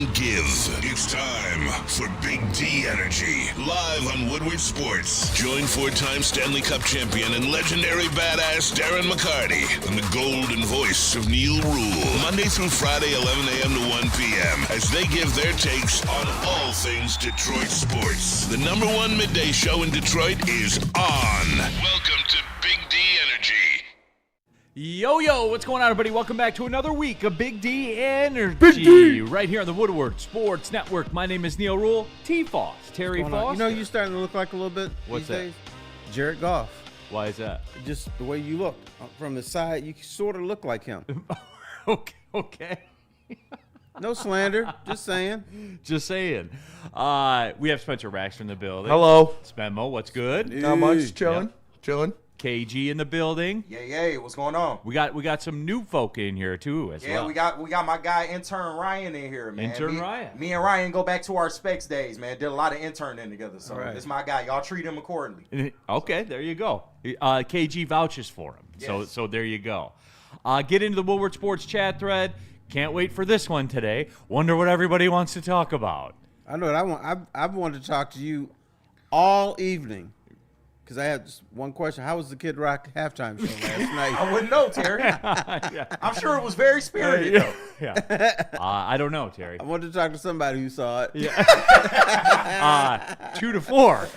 Give. It's time for Big D Energy, live on Woodward Sports. Join four-time Stanley Cup champion and legendary badass Darren McCarty and the golden voice of Neal Ruhl, Monday through Friday, 11 a.m. to 1 p.m., as they give their takes on all things Detroit sports. The number one midday show in Detroit is on. Welcome to Big D Energy. Yo, what's going on, everybody? Welcome back to another week of Big D Energy. Big D! Right here on the Woodward Sports Network. My name is Neal Ruhl. T-Foss, Terry Foss. You know, you're starting to look like a little bit What's these that? days. Jared Goff. Why is that? Just the way you look. From the side, you sort of look like him. Okay. No slander. Just saying. Just saying. We have Spencer Raxter in the building. Hello. Spenmo, what's good? Not much. Chilling. KG in the building. Yeah, what's going on? We got some new folk in here too as well. We got my guy intern Ryan in here, man. Ryan. Me and Ryan go back to our specs days, man. Did a lot of interning together, so Right. This my guy. Y'all treat him accordingly. Okay, there you go. KG vouches for him. Yes. So there you go. Get into the Woodward Sports chat thread. Can't wait for this one today. Wonder what everybody wants to talk about. I know what I want. I've wanted to talk to you all evening because I have just one question. How was the Kid Rock halftime show last night? I wouldn't know, Terry. I'm sure it was very spirited, though. Yeah. I don't know, Terry. I wanted to talk to somebody who saw it. Yeah. 2 to 4.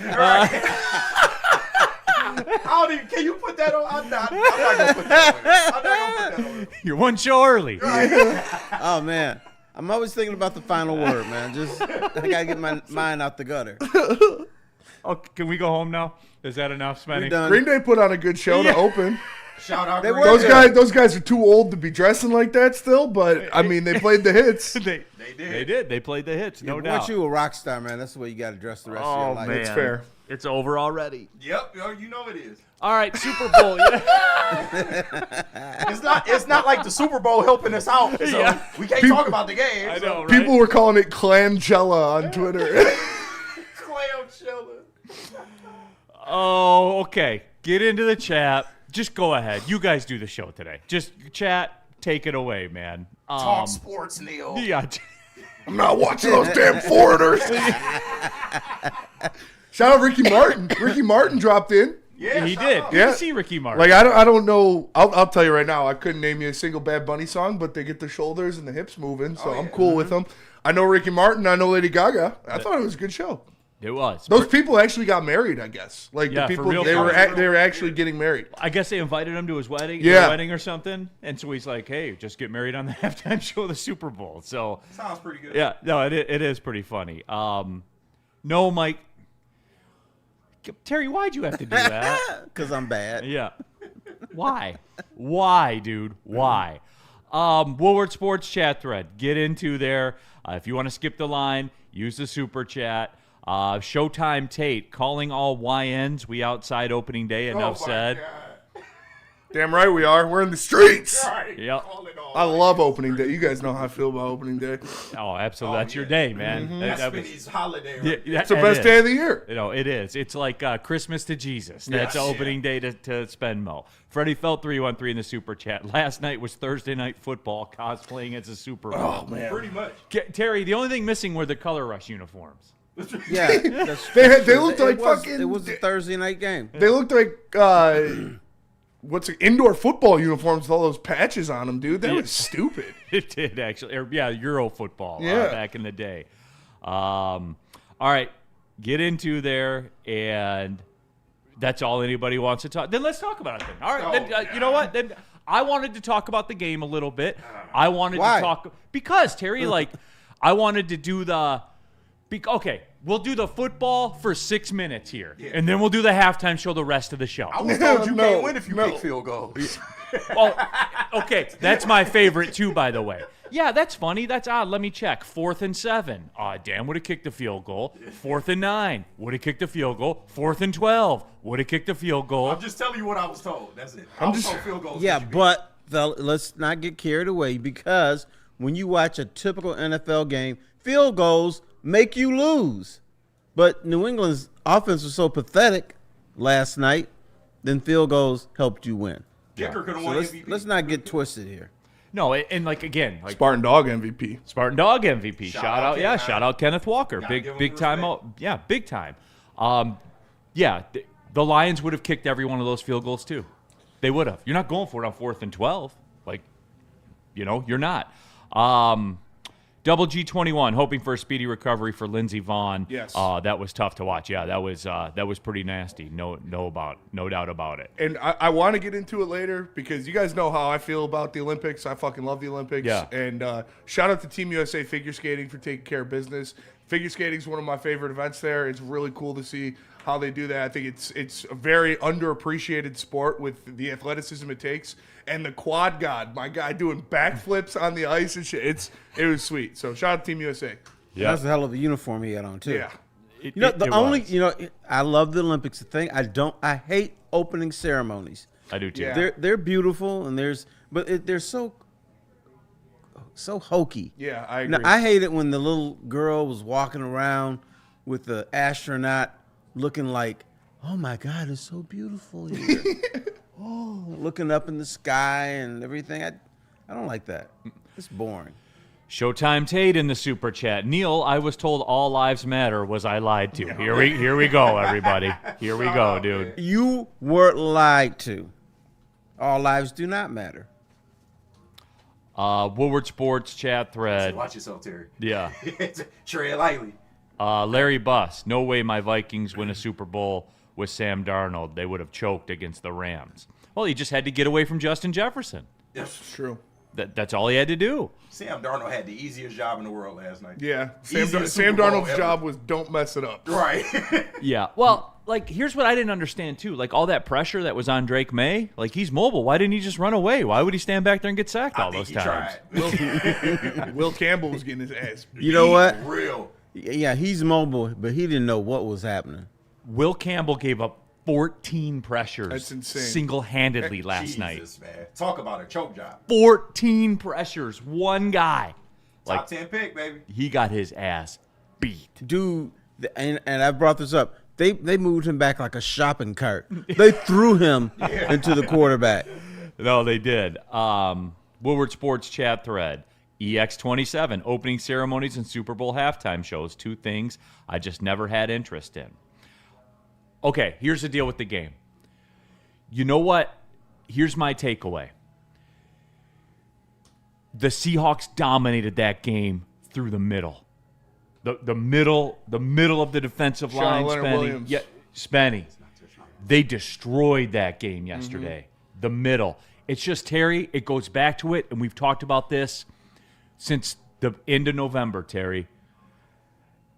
Can you put that on? I'm not gonna put that on. You're one show early. Oh man, I'm always thinking about the final word, man. I gotta get my mind out the gutter. Oh, can we go home now? Is that enough, Spenny? We're done. Green Day put on a good show to open. Shout out. They Green were Day. Those guys are too old to be dressing like that still, but I mean they played the hits. They did. They played the hits, no doubt. Once you a rock star, man, that's the way you got to dress the rest of your life. man. It's fair. It's over already. Yep, you know it is. All right, Super Bowl. It's not like the Super Bowl helping us out, so we can't talk about the game. I know, right? People were calling it Clangella on Twitter. Clamshell. Oh, okay. Get into the chat. Just go ahead. You guys do the show today. Just chat. Take it away, man. Talk sports, Neal. Yeah. I'm not watching those damn foreigners. Shout out Ricky Martin. Ricky Martin dropped in. Yeah, He shout did. out. Good Yeah. to see Ricky Martin. Like I don't know. I'll tell you right now. I couldn't name you a single Bad Bunny song, but they get the shoulders and the hips moving, so I'm cool with them. I know Ricky Martin. I know Lady Gaga. I thought it was a good show. It was. Those people actually got married, I guess. Like Yeah, the for people, real. they were actually getting married. I guess they invited him to his wedding, Yeah. or something, and so he's like, "Hey, just get married on the halftime show of the Super Bowl." So Sounds pretty good. yeah, no, it is pretty funny. No, Mike, Terry, why'd you have to do that? Because I'm bad. Yeah, why, dude? Why? Woodward Sports chat thread. Get into there. If you want to skip the line, use the super chat. Showtime Tate calling all YNs. We outside opening day. Enough said. Damn right we are. We're in the streets. Yep. I love opening day. You guys know how I feel about opening day. Oh, absolutely. That's your day, man. That's That was- Spinny's holiday. yeah, Right? It's the best day of the year. You know, it is. It's like Christmas to Jesus. That's Yes. opening day to Spenmo. Freddie Felt 313 in the super chat. Last night was Thursday night football, cosplaying as a Super Bowl. Oh man. Pretty much. Terry, the only thing missing were the Color Rush uniforms. Yeah, They looked like was, fucking. It was a Thursday night game. They looked like what's it, indoor football uniforms with all those patches on them, dude. That was stupid. It did, actually. Yeah, Euro football Yeah. back in the day. All right, get into there, and that's all anybody wants to talk. Then let's talk about it then. All right, then, you know what? Then I wanted to talk about the game a little bit. I wanted Why? to talk because, Terry, like, I wanted to do the okay, we'll do the football for 6 minutes here, and then we'll do the halftime show the rest of the show. I was told you No, can't win if you no. kick field goals. Well, okay, that's my favorite too, by the way. Yeah, that's funny. That's odd. Let me check. 4th and 7. Dan would have kicked the field goal. 4th and 9. Would have kicked the field goal. 4th and 12. Would have kicked the field goal. I'm just telling you what I was told. That's it. I was told field goals. Yeah, should be- but let's not get carried away because when you watch a typical NFL game, field goals make you lose. But New England's offense was so pathetic last night, then field goals helped you win. Kicker could have So won let's, MVP. let's not get twisted here. No, and like again, like Spartan Dog MVP. Spartan Dog MVP. Shout out, Ken, shout out Kenneth Walker. Gotta give him Big time. respect. Yeah, big time. The Lions would have kicked every one of those field goals too. They would have. You're not going for it on 4th and 12. Like, you're not. Double G21, hoping for a speedy recovery for Lindsey Vonn. Yes. That was tough to watch. Yeah, that was pretty nasty. No doubt about it. And I want to get into it later because you guys know how I feel about the Olympics. I fucking love the Olympics. Yeah. And shout out to Team USA Figure Skating for taking care of business. Figure skating is one of my favorite events there. It's really cool to see how they do that. I think it's a very underappreciated sport with the athleticism it takes. And the quad god, my guy doing backflips on the ice and shit. It was sweet. So shout out to Team USA. Yeah. That's a hell of a uniform he had on too. Yeah. I love the Olympics. The thing I hate opening ceremonies. I do too. Yeah. They're beautiful and they're so hokey. Yeah, I agree. Now, I hate it when the little girl was walking around with the astronaut looking like, oh my God, it's so beautiful here. Looking up in the sky and everything. I don't like that. It's boring. Showtime Tate in the super chat. Neal, I was told all lives matter. Was I lied to? Here we go, everybody. Here we go, dude. You were lied to. All lives do not matter. Woodward Sports chat thread. Watch yourself, Terry. Yeah. Tread lightly. Larry Buss. No way my Vikings win a Super Bowl with Sam Darnold. They would have choked against the Rams. Well, he just had to get away from Justin Jefferson. Yes. True. That's all he had to do. Sam Darnold had the easiest job in the world last night. Yeah. Sam Easiest Super Bowl Darnold's ever. job was don't mess it up. Right. Yeah. Well, like, here's what I didn't understand, too. Like, all that pressure that was on Drake May, like, he's mobile. Why didn't he just run away? Why would he stand back there and get sacked all those times? Will Campbell was getting his ass beat. You know what? Real. Yeah, he's mobile, but he didn't know what was happening. Will Campbell gave up 14 pressures That's insane. single-handedly last Jesus, night. man. Talk about a choke job. 14 pressures. One guy. Top 10 pick, baby. He got his ass beat. Dude, and I brought this up. They moved him back like a shopping cart. They threw him into the quarterback. No, they did. Woodward Sports chat thread. EX27, opening ceremonies and Super Bowl halftime shows. Two things I just never had interest in. Okay, here's the deal with the game. You know what? Here's my takeaway. The Seahawks dominated that game through the middle. The middle of the defensive Shout out line, Leonard Spenny. Williams. Yeah, Spenny. They destroyed that game yesterday. The middle. It's just, Terry, it goes back to it, and we've talked about this since the end of November, Terry.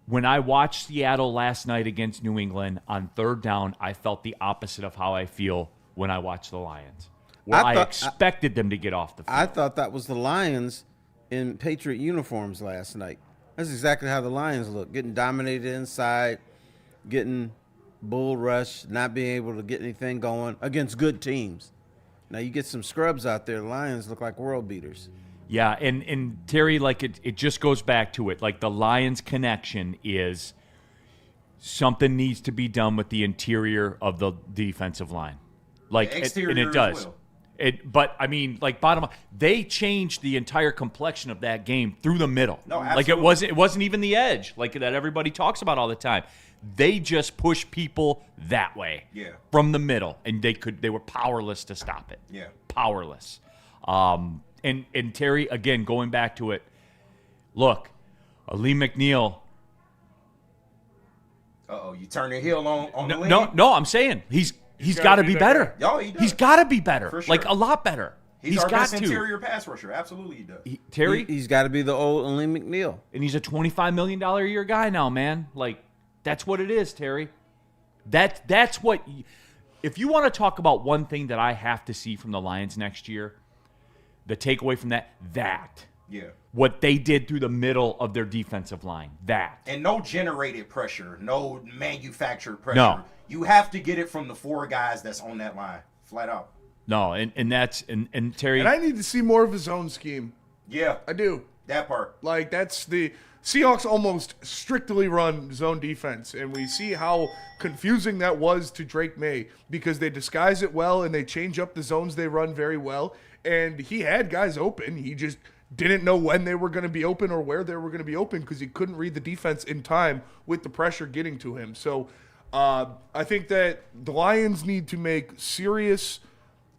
When I watched Seattle last night against New England on third down, I felt the opposite of how I feel when I watch the Lions, where I expected them to get off the field. I thought that was the Lions in Patriot uniforms last night. That's exactly how the Lions look, getting dominated inside, getting bull rush, not being able to get anything going against good teams. Now you get some scrubs out there, the Lions look like world beaters. Yeah, and Terry, like, it just goes back to it. Like, the Lions connection is something needs to be done with the interior of the defensive line. Like, The exterior and it as does. well. But I mean, like, bottom line, they changed the entire complexion of that game through the middle. No, like, absolutely. it wasn't even the edge, like that everybody talks about all the time. They just push people that way, Yeah. from the middle, and they were powerless to stop it. Yeah. Powerless. And Terry, again, going back to it, look, Lee McNeil. Uh-oh, you turn the heel on the lead? No, I'm saying he's got to be better. Yo, he does. He's got to be better, For sure. like a lot better. He's our got best to. interior pass rusher. Absolutely he does. Terry, He's got to be the old Lee McNeil. and he's a $25 million a year guy now, man. Like, that's what it is, Terry. That's what. If you want to talk about one thing that I have to see from the Lions next year, the takeaway from that Yeah. what they did through the middle of their defensive line, that. And no generated pressure, no manufactured pressure. No. You have to get it from the four guys that's on that line, flat out. No, and that's and Terry. And I need to see more of his own scheme. Yeah, I do. that part. Like, that's the Seahawks almost strictly run zone defense, and we see how confusing that was to Drake May because they disguise it well and they change up the zones they run very well. and he had guys open. He just didn't know when they were going to be open or where they were going to be open because he couldn't read the defense in time with the pressure getting to him. So I think that the Lions need to make serious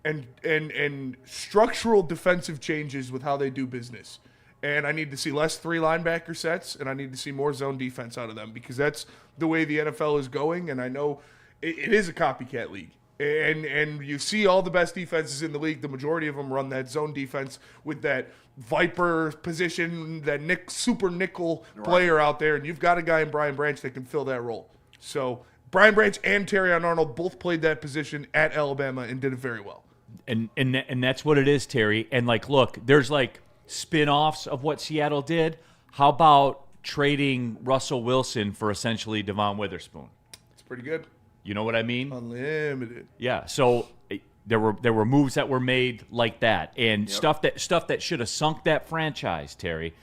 and structural defensive changes with how they do business. And I need to see less 3 linebacker sets, and I need to see more zone defense out of them because that's the way the NFL is going. And I know it is a copycat league. And you see all the best defenses in the league, the majority of them run that zone defense with that Viper position, that super nickel player out there. And you've got a guy in Brian Branch that can fill that role. So Brian Branch and Terrion Arnold both played that position at Alabama and did it very well. And that's what it is, Terry. And, like, look, there's, like, spin-offs of what Seattle did. How about trading Russell Wilson for essentially Devon Witherspoon? It's pretty good. You know what I mean? Unlimited. Yeah. So there were moves that were made like that, and stuff that should have sunk that franchise, Terry,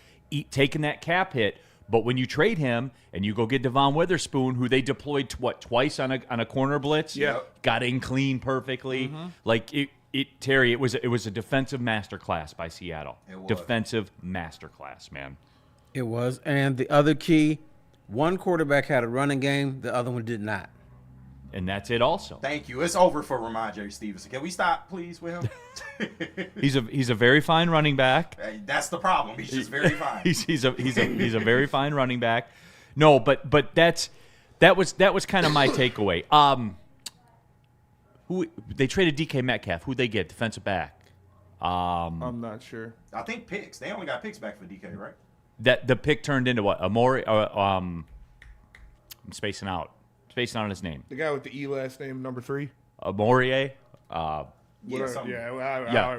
taking that cap hit. But when you trade him and you go get Devon Witherspoon, who they deployed twice on a corner blitz, got in clean perfectly. Like Terry, it was a defensive masterclass by Seattle. Defensive masterclass, man. It was. And the other key, one quarterback had a running game, the other one did not. And that's it also. Thank you. It's over for Ramondre Stevenson. Can we stop, please, with him? He's a very fine running back. Hey, that's the problem. He's just very fine. He's a very fine running back. No, but that was kind of my takeaway. Who they traded DK Metcalf? Who they get? Defensive back. I'm not sure. I think picks. They only got picks back for DK, right? That the pick turned into what? I'm spacing out on his name. The guy with the E last name, number 3. Amon-Ra. However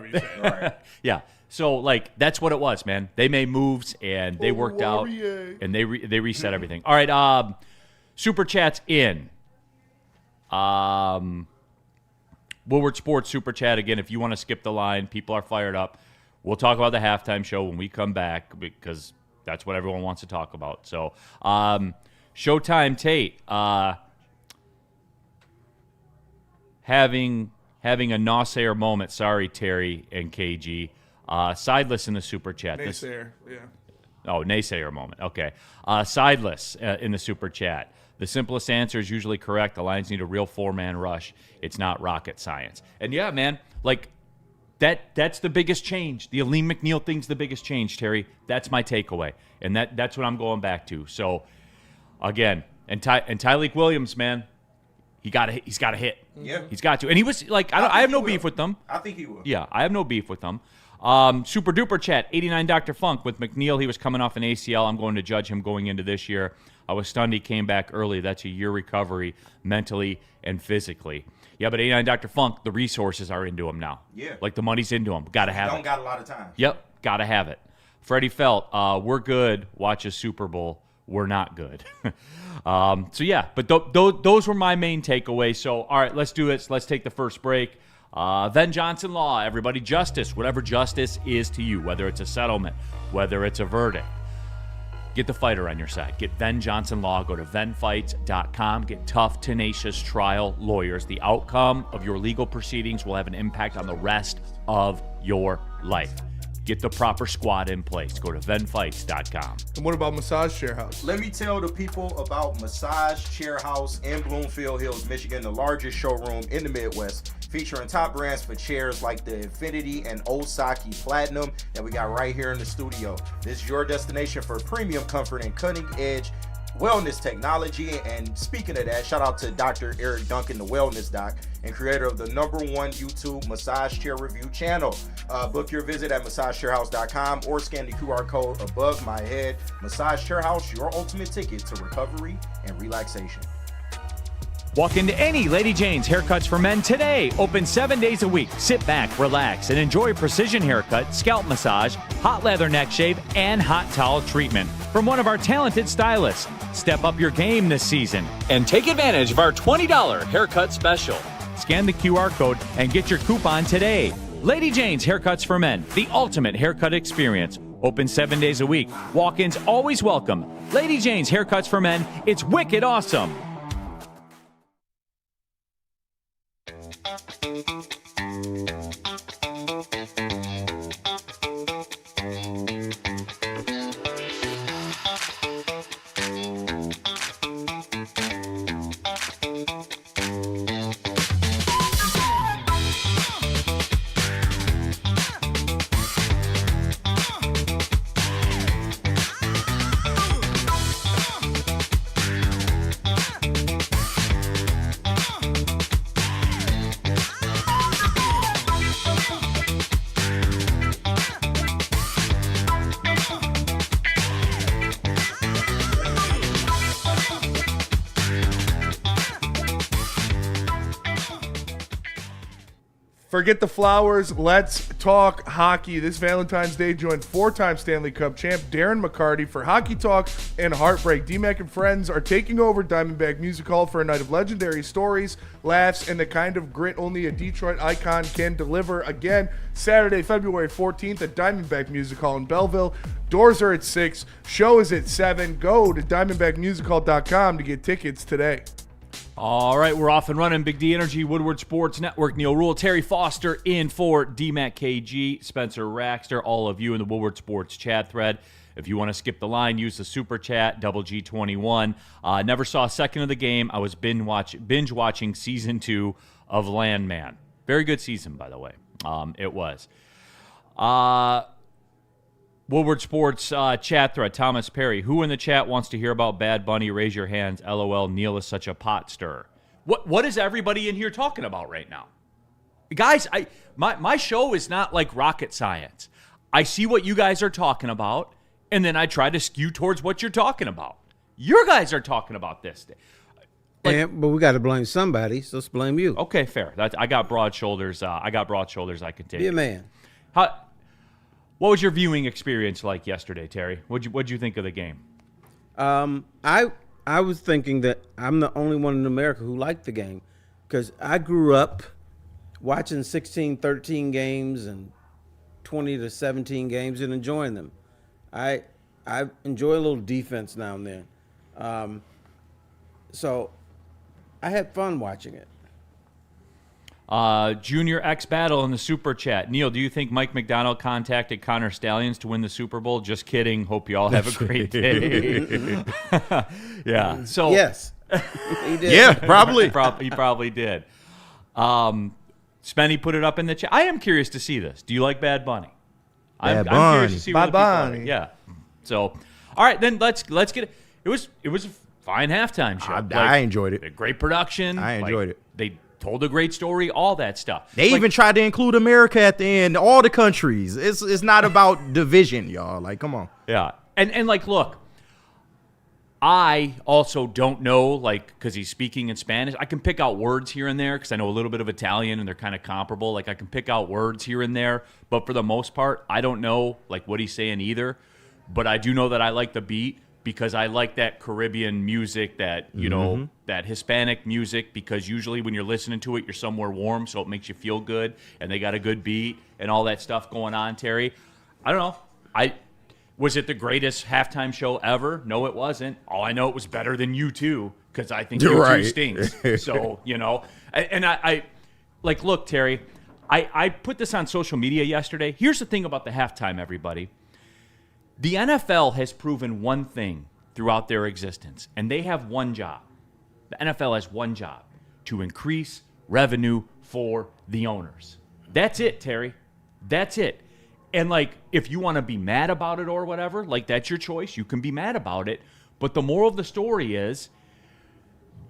you say it. Right. Yeah. So, like, that's what it was, man. They made moves and they worked out and they reset everything. All right. Super Chat's in. Woodward Sports Super Chat again. If you want to skip the line, people are fired up. We'll talk about the halftime show when we come back because that's what everyone wants to talk about. So, Showtime Tate, having a naysayer moment. Sorry, Terry and KG. Sideless in the Super Chat. Naysayer, yeah. Oh, naysayer moment. Okay. Sideless in the Super Chat. The simplest answer is usually correct. The Lions need a real 4-man rush. It's not rocket science. And, yeah, man, like, that's the biggest change. The Aleem McNeil thing's the biggest change, Terry. That's my takeaway. And that's what I'm going back to. So, again, and Tyreek Williams, man, he's got to hit. Yeah. He's got to. And he was, like, I have no beef with them. I think he will. Yeah, I have no beef with them. Super duper chat, 89 Dr. Funk with McNeil. He was coming off an ACL. I'm going to judge him going into this year. I was stunned he came back early. That's a year recovery mentally and physically. Yeah, but 89 Dr. Funk, the resources are into him now. Yeah. Like the money's into him. Got to have it. Don't got a lot of time. Yep, got to have it. Freddie Felt, we're good. Watch a Super Bowl. We're not good. So, yeah, but those were my main takeaways. So, all right, let's do it. Let's take the first break. Then Johnson Law, everybody, justice, whatever justice is to you, whether it's a settlement, whether it's a verdict. Get the fighter on your side. Get Venn Johnson Law. Go to VennFights.com. Get tough, tenacious trial lawyers. The outcome of your legal proceedings will have an impact on the rest of your life. Get the proper squad in place. Go to VennFights.com. And what about Massage Chair House? Let me tell the people about Massage Chair House in Bloomfield Hills, Michigan, the largest showroom in the Midwest, featuring top brands for chairs like the Infinity and Osaki Platinum that we got right here in the studio. This is your destination for premium comfort and cutting-edge wellness technology. And speaking of that, shout out to Dr. Eric Duncan, the wellness doc, and creator of the #1 YouTube massage chair review channel. Book your visit at massagechairhouse.com or scan the QR code above my head. Massage Chair House, your ultimate ticket to recovery and relaxation. Walk into any Lady Jane's Haircuts for Men today. Open 7 days a week. Sit back, relax, and enjoy a precision haircut, scalp massage, hot leather neck shave, and hot towel treatment from one of our talented stylists. Step up your game this season and take advantage of our $20 haircut special. Scan the QR code and get your coupon today. Lady Jane's Haircuts for Men, the ultimate haircut experience. Open 7 days a week. Walk-ins always welcome. Lady Jane's Haircuts for Men. It's wicked awesome. Forget the flowers. Let's talk hockey. This Valentine's Day, join 4-time Stanley Cup champ Darren McCarty for Hockey Talk and Heartbreak. D-Mac and friends are taking over Diamondback Music Hall for a night of legendary stories, laughs, and the kind of grit only a Detroit icon can deliver. Again, Saturday, February 14th at Diamondback Music Hall in Belleville. Doors are at 6. Show is at 7. Go to diamondbackmusichall.com to get tickets today. All right, we're off and running. Big D Energy, Woodward Sports Network, Neal, Ruhl, Terry Foster in for DMAC KG, Spencer Raxter, all of you in the Woodward Sports chat thread. If you want to skip the line, use the super chat, double G21. Never saw a second of the game. I was binge watching season 2 of Landman. Very good season, by the way. It was. Woodward Sports chat thread, Thomas Perry. Who in the chat wants to hear about Bad Bunny? Raise your hands. LOL, Neal is such a pot stirrer. What is everybody in here talking about right now? Guys, my show is not like rocket science. I see what you guys are talking about, and then I try to skew towards what you're talking about. Your guys are talking about this. But we got to blame somebody, so let's blame you. Okay, fair. I got broad shoulders. I can take. Be a man. What was your viewing experience like yesterday, Terry? What'd you think of the game? I was thinking that I'm the only one in America who liked the game because I grew up watching 16-13 games and 20-17 games and enjoying them. I enjoy a little defense now and then. So I had fun watching it. Junior X Battle in the super chat. Neal, do you think Mike McDonald contacted Connor Stallions to win the Super Bowl? Just kidding. Hope you all have a great day. Yeah. So yes, he did. Yeah, probably. He probably did. Spenny put it up in the chat. I am curious to see this. Do you like Bad Bunny? I'm curious to see Bad what the people Bunny. are. Yeah. So, all right, then let's get it. It was a fine halftime show. I enjoyed it. Great production. I enjoyed it. They told a great story, all that stuff. They even tried to include America at the end, all the countries. It's not about division, y'all. Like, come on. Yeah. And like, look, I also don't know, like, because he's speaking in Spanish. I can pick out words here and there because I know a little bit of Italian and they're kind of comparable. Like, I can pick out words here and there. But for the most part, I don't know, like, what he's saying either. But I do know that I like the beat because I like that Caribbean music, that, you know, that Hispanic music, because usually when you're listening to it, you're somewhere warm, so it makes you feel good, and they got a good beat and all that stuff going on, Terry. I don't know. Was it the greatest halftime show ever? No, it wasn't. All I know, it was better than U2, because I think U2 stinks. So, you know, and I like, look, Terry, I put this on social media yesterday. Here's the thing about the halftime, everybody. The NFL has proven one thing throughout their existence, and they have one job. The NFL has one job: to increase revenue for the owners. That's it, Terry. That's it. And, like, if you want to be mad about it or whatever, like, that's your choice. You can be mad about it. But the moral of the story is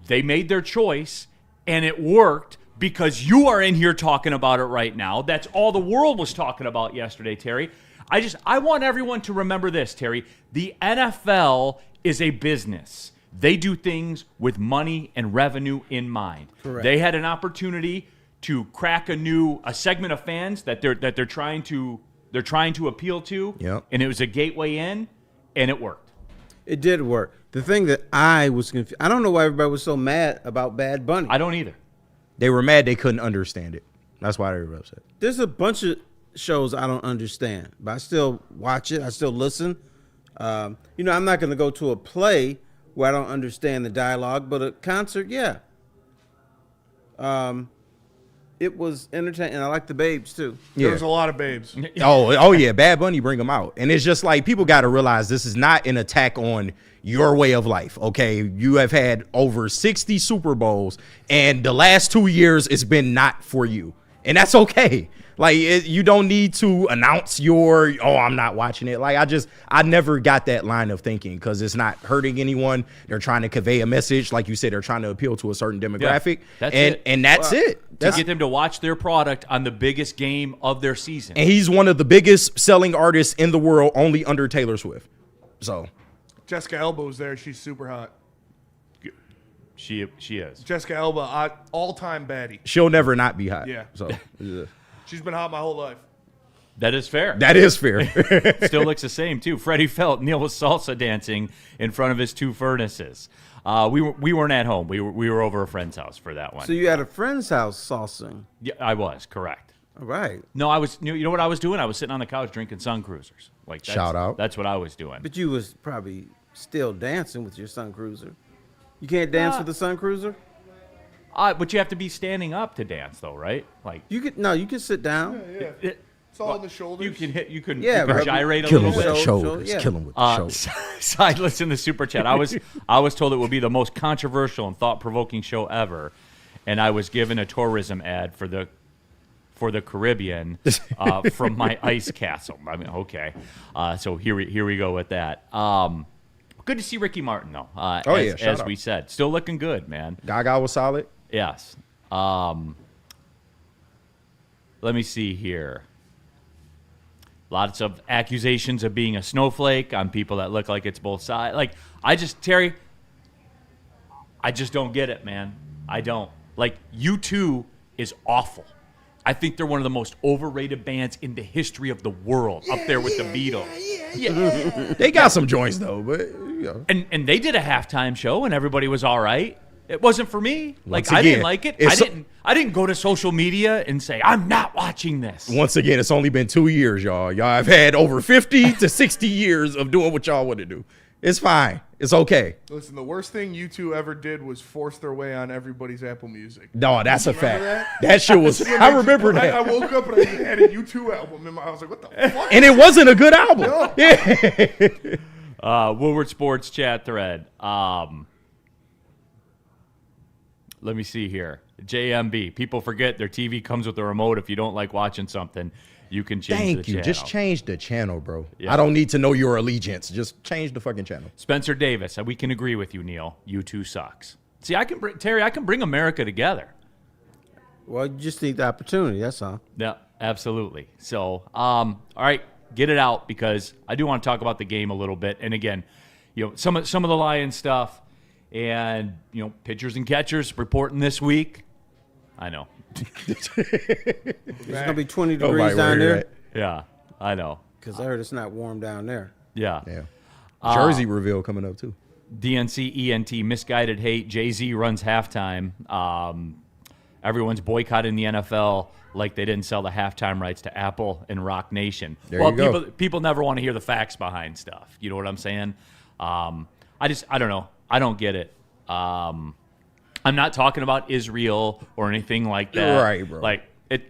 they made their choice, and it worked because you are in here talking about it right now. That's all the world was talking about yesterday, Terry. I want everyone to remember this, Terry. The NFL is a business. They do things with money and revenue in mind. Correct. They had an opportunity to crack a segment of fans that they're trying to appeal to. Yep. And it was a gateway in, and it worked. It did work. The thing that I was confused, I don't know why everybody was so mad about Bad Bunny. I don't either. They were mad they couldn't understand it. That's why they were upset. There's a bunch of shows I don't understand, but I still watch it. I still listen. I'm not going to go to a play where I don't understand the dialogue, but a concert, yeah. It was entertaining, and I like the babes too. There was a lot of babes. Oh yeah, Bad Bunny bring them out. And it's just like, people got to realize this is not an attack on your way of life, okay? You have had over 60 Super Bowls, and the last 2 years it's been not for you. And that's okay. Like, you don't need to announce I'm not watching it. Like, I never got that line of thinking because it's not hurting anyone. They're trying to convey a message. Like you said, they're trying to appeal to a certain demographic. Yeah, that's it. And that's it. To get them to watch their product on the biggest game of their season. And he's one of the biggest selling artists in the world, only under Taylor Swift. So Jessica Alba was there. She's super hot. She is. Jessica Alba, all-time baddie. She'll never not be hot. Yeah. So yeah. She's been hot my whole life. That is fair. That is fair. Still looks the same too. Freddie felt Neal was salsa dancing in front of his 2 furnaces. We weren't at home. We were over a friend's house for that one. So you at a friend's house salsing. Yeah, I was correct. All right. No, I was. You know what I was doing? I was sitting on the couch drinking Sun Cruisers. Like Shout out. That's what I was doing. But you was probably still dancing with your Sun Cruiser. You can't dance with the Sun Cruiser? But you have to be standing up to dance, though, right? Like You can sit down. Yeah. It's all in the shoulders. you can hit. You can, Yeah, you can but- gyrate a Kill little him with bit. the Show- shoulders. yeah. Kill him with the shoulders. Sideless in the super chat. I was told it would be the most controversial and thought-provoking show ever, and I was given a tourism ad for the Caribbean from my ice castle. I mean, okay. So here we go with that. Good to see Ricky Martin though. Shout As out. we said, still looking good, man. Gaga was solid. Yes. Let me see here. Lots of accusations of being a snowflake on people that look like it's both sides. Like, Terry, I just don't get it, man. I don't. Like, U2 is awful. I think they're one of the most overrated bands in the history of the world, up there with the Beatles. Yeah. They got some joints though, but you know. And they did a halftime show, and everybody was all right. It wasn't for me. Once I again, didn't like it. it's I didn't go to social media and say I'm not watching this. Once again, it's only been 2 years, y'all. Y'all have had over 50 to 60 years of doing what y'all want to do. It's fine. It's okay. Listen, the worst thing U2 ever did was force their way on everybody's Apple Music. No, that's a fact. that? That shit was. I remember that. I woke up and I had a U2 album in my. I was like, what the fuck? And it wasn't a good album. No. Yeah. Woodward Sports chat thread. Let me see here. JMB. People forget their TV comes with a remote. If you don't like watching something, you can change the Thank you. channel. Just change the channel, bro. Yeah. I don't need to know your allegiance. Just change the fucking channel. Spencer Davis. We can agree with you, Neal. U2 sucks. See, I can bring America together. Well, you just need the opportunity. That's all. Yeah, absolutely. So, all right, get it out because I do want to talk about the game a little bit. And again, some of the Lions stuff, and pitchers and catchers reporting this week. I know. It's gonna be 20 Nobody degrees down worry there that. Yeah, I know. because I heard it's not warm down there. Yeah. Yeah. Jersey reveal coming up too. DNC ENT misguided hate. Jay-Z runs halftime. Everyone's boycotting the NFL like they didn't sell the halftime rights to Apple and Rock Nation. There you go. People never want to hear the facts behind stuff. You know what I'm saying? I don't know. I don't get it. I'm not talking about Israel or anything like that. Right, bro. Like,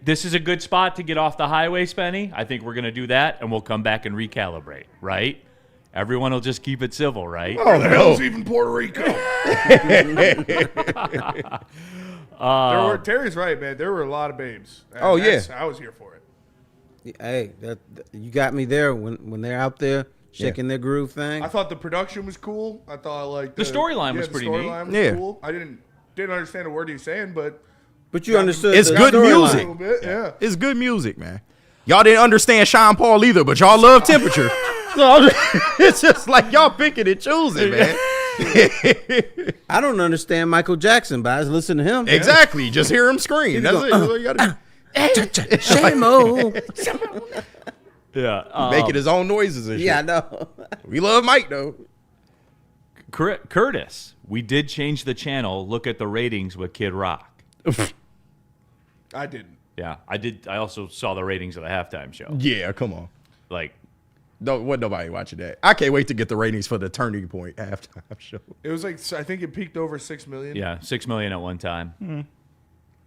this is a good spot to get off the highway, Spenny. I think we're going to do that, and we'll come back and recalibrate, right? Everyone will just keep it civil, right? Oh, The hell's even Puerto Rico? Terry's right, man. There were a lot of babes. And Oh, yeah. I was here for it. Hey, you got me there when they're out there shaking their groove thing. I thought the production was cool. I thought The storyline was pretty neat. The storyline was Yeah. cool. I didn't understand a word he was saying, but But you understood. It's the good storyline. a music. little bit, yeah. It's good music, man. Y'all didn't understand Sean Paul either, but y'all love temperature. So it's just like y'all picking and choosing, man. I don't understand Michael Jackson, but I was listening to him. Exactly. Just hear him scream. That's it. That's all you gotta do. Shame-o. Yeah. Making his own noises and shit. Yeah, I know. We love Mike though. Curtis, we did change the channel. Look at the ratings with Kid Rock. I didn't. Yeah, I did. I also saw the ratings of the halftime show. Yeah, come on. Like, Wasn't nobody watching that. I can't wait to get the ratings for the Turning Point halftime show. It was like, I think it peaked over 6 million. yeah, 6 million at one time.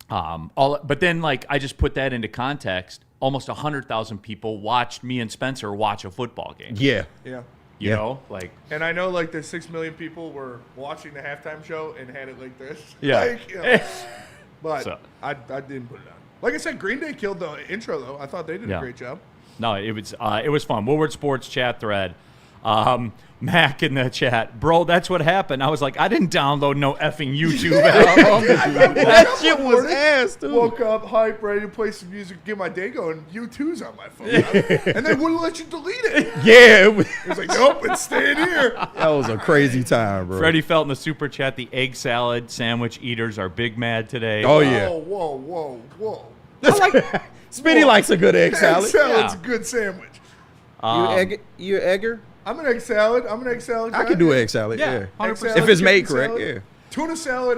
But then, like, I just put that into context. Almost 100,000 people watched me and Spencer watch a football game. Yeah. Yeah. You Yeah. know, like, And I know, like, the 6 million people were watching the halftime show and had it like this. Yeah. Like, you know. But So- I didn't put it on. Like I said, Green Day killed the intro, though. I thought they did Yeah. a great job. no, it was fun. Woodward Sports chat thread. Mac in the chat, bro, that's what happened. I was like, I didn't download no effing YouTube album. That shit was ass, dude. Woke up, hype, ready to play some music, get my day going. U2's on my phone, and they wouldn't let you delete it. Yeah, It was like, nope, it's staying here. that was a crazy time, bro. Freddie felt in the super chat, the egg salad sandwich eaters are big mad today. Oh yeah. Whoa. Spitty likes a good egg salad. Egg salad's Yeah. a good sandwich. You egger? I'm an egg salad. I can do egg salad. Yeah, Yeah, 100%. if it's made chicken correct. salad. Yeah. Tuna salad,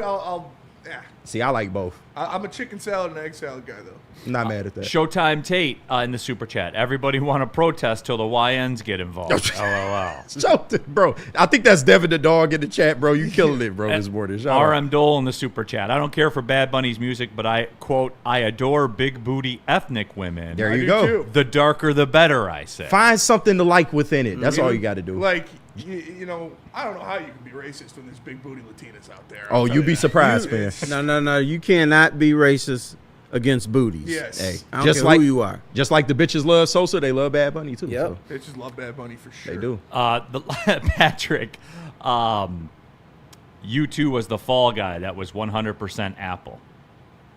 yeah. See, I like both. I'm a chicken salad and egg salad guy, though. I'm not mad at that. Showtime Tate in the super chat. Everybody want to protest till the YNs get involved. LOL. Bro, I think that's Devin the dog in the chat, bro. You killing it, bro, this morning. Shout out. RM Dole in the super chat. I don't care for Bad Bunny's music, but I, quote, I adore big booty ethnic women. There I you do go. too. The darker, the better, I say. Find something to like within it. That's all you got to do. Like, you know, I don't know how you can be racist when there's big booty Latinas out there. Oh, I'll tell you'd be that. surprised, man. No. You cannot be racist against booties. Yes. Hey, I don't just care like who you are. Just like the bitches love Sosa, they love Bad Bunny too. Yep. So They just love Bad Bunny for sure. they do. Patrick, U2 was the fall guy that was 100% Apple.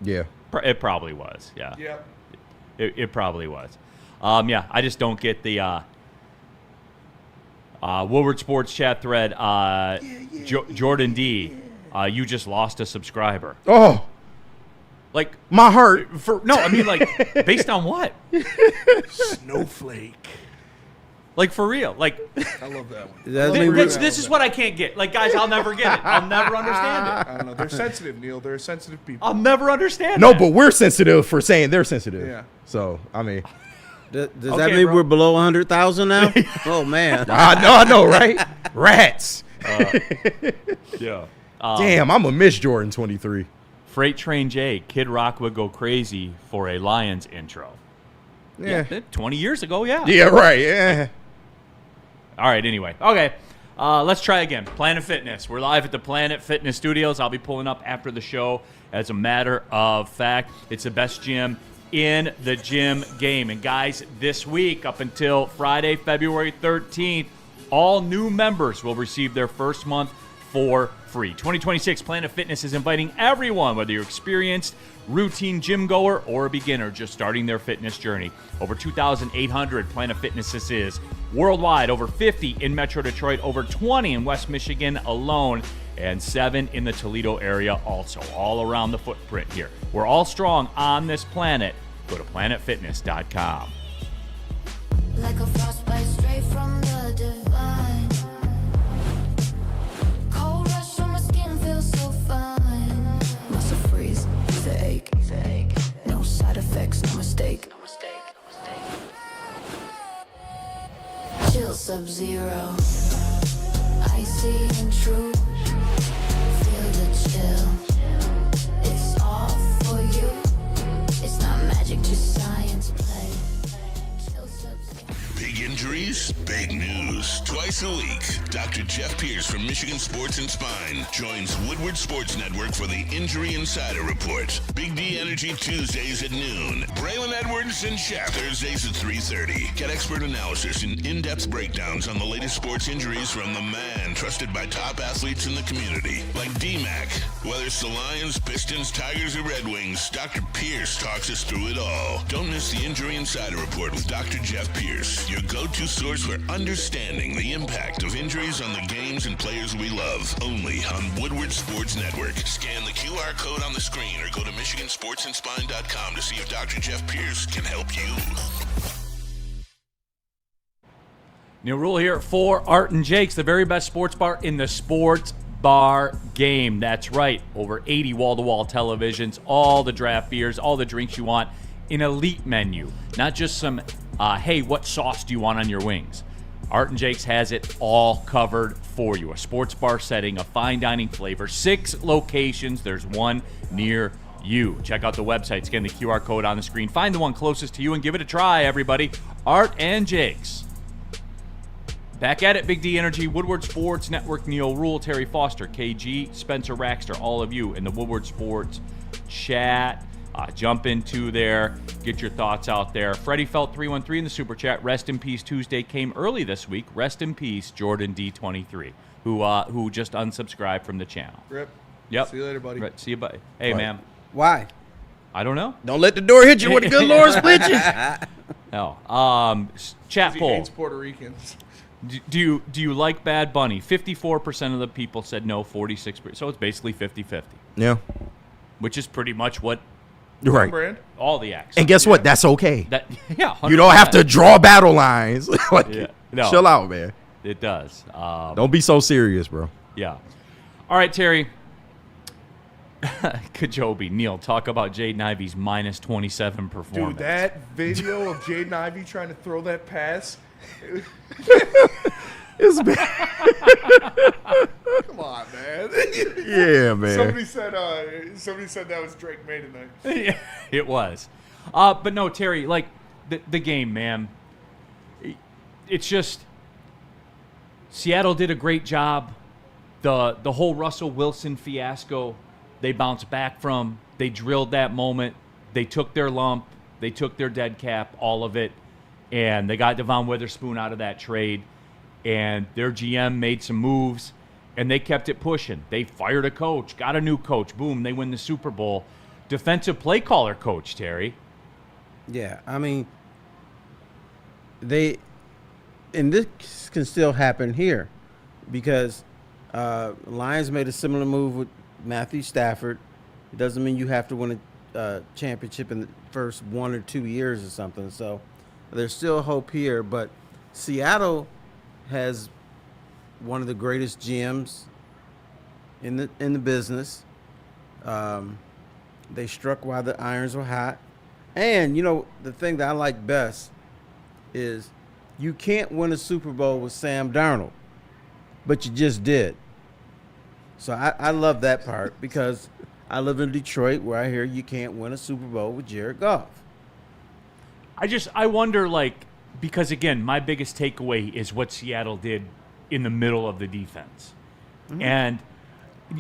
Yeah. It probably was, yeah. Yeah. It probably was. Yeah, I just don't get the Woodward Sports chat thread. Jordan D, you just lost a subscriber. Oh, Like, my heart. I mean, like, based on what? Snowflake. Like, for real. Like, I love that one. That th- mean this is what I can't get. Like, guys, I'll never get it. I'll never understand it. I don't know. They're sensitive, Neal. They're sensitive people. I'll never understand No, that. but we're sensitive for saying they're sensitive. Yeah. So, I mean, Does Okay, that mean bro. we're below 100,000 now? Oh man. I know, right? Rats. Yeah. Damn, I'm going to miss Jordan 23. Freight Train J, Kid Rock would go crazy for a Lions intro. Yeah. 20 years ago, yeah. Yeah, right. Yeah. All right, anyway. Okay, let's try again. Planet Fitness. We're live at the Planet Fitness Studios. I'll be pulling up after the show. As a matter of fact, it's the best gym in the gym game. And guys, this week up until Friday, February 13th, all new members will receive their first month for free. 2026 Planet Fitness is inviting everyone, whether you're experienced, routine gym goer, or a beginner just starting their fitness journey. Over 2,800 Planet Fitnesses is worldwide, over 50 in Metro Detroit, over 20 in West Michigan alone, and 7 in the Toledo area also, all around the footprint here. We're all strong on this planet. Go to planetfitness.com. Like a frostbite straight from the divine. Cold rush on my skin feels so fine. Muscle freeze, it's a ache. No side effects, no mistake. Chill Sub-Zero. Icy and true. Feel the chill. It's all for you. It's not magic, just science play. Chill Sub-Zero. Big injuries, big news. Twice a week, Dr. Jeff Pierce from Michigan Sports and Spine joins Woodward Sports Network for the Injury Insider Report. Big D Energy Tuesdays at noon. Braylon Edwards and Shaq Thursdays at 3:30. Get expert analysis and in-depth breakdowns on the latest sports injuries from the man trusted by top athletes in the community, like D-Mac. Whether it's the Lions, Pistons, Tigers, or Red Wings, Dr. Pierce talks us through it all. Don't miss the Injury Insider Report with Dr. Jeff Pierce, your go-to source for understanding the impact of injuries on the games and players we love. Only on Woodward Sports Network. Scan the QR code on the screen or go to MichiganSportsandSpine.com to see if Dr. Jeff Pierce can help you. Neal Ruhl here for Art and Jake's, the very best sports bar in the sports bar game. That's right. Over 80 wall-to-wall televisions, all the draft beers, all the drinks you want. An elite menu. Not just some, hey, what sauce do you want on your wings? Art and Jake's has it all covered for you. A sports bar setting, a fine dining flavor, 6 locations. There's one near you. Check out the website, scan the QR code on the screen, find the one closest to you, and give it a try, everybody. Art and Jake's. Back at it, Big D Energy, Woodward Sports Network, Neal Ruhl, Terry Foster, KG, Spencer Raxter, all of you in the Woodward Sports chat. Jump into there, get your thoughts out there. Freddie Felt 313 in the super chat. Rest in peace Tuesday came early this week. Rest in peace Jordan D23, who just unsubscribed from the channel. Rip. Yep. See you later, buddy. Right, see you, buddy. Hey, Right. man. Why? I don't know. Don't let the door hit you with the good Lord split you. No. Chat He poll. hates Puerto Ricans. Do you like Bad Bunny? 54% of the people said no. 46%. So it's basically 50-50, Yeah. which is pretty much what Right. Brand. all the acts. And guess what? That's okay. That yeah. 100%. You don't have to draw battle lines. Like, Yeah. No. chill out, man. It does. Don't be so serious, bro. Yeah. All right, Terry. Kajobi, Neal, talk about Jaden Ivey's minus 27 performance. Dude, that video of Jaden Ivey trying to throw that pass. It's bad. Come on, man. Yeah, man. Somebody said that was Drake May tonight. Yeah, it was. But no, Terry, like the game, man. It's just Seattle did a great job. The whole Russell Wilson fiasco, they bounced back from. They drilled that moment. They took their lump. They took their dead cap, all of it, and they got Devon Witherspoon out of that trade. And their GM made some moves, and they kept it pushing. They fired a coach, got a new coach. Boom, they win the Super Bowl. Defensive play caller coach, Terry. Yeah, I mean, and this can still happen here because Lions made a similar move with Matthew Stafford. It doesn't mean you have to win a championship in the first 1 or 2 years or something. So there's still hope here, but Seattle has one of the greatest GMs in the business. They struck while the irons were hot. And, you know, the thing that I like best is you can't win a Super Bowl with Sam Darnold, but you just did. So I love that part because I live in Detroit where I hear you can't win a Super Bowl with Jared Goff. I wonder, like, because, again, my biggest takeaway is what Seattle did in the middle of the defense. Mm-hmm. And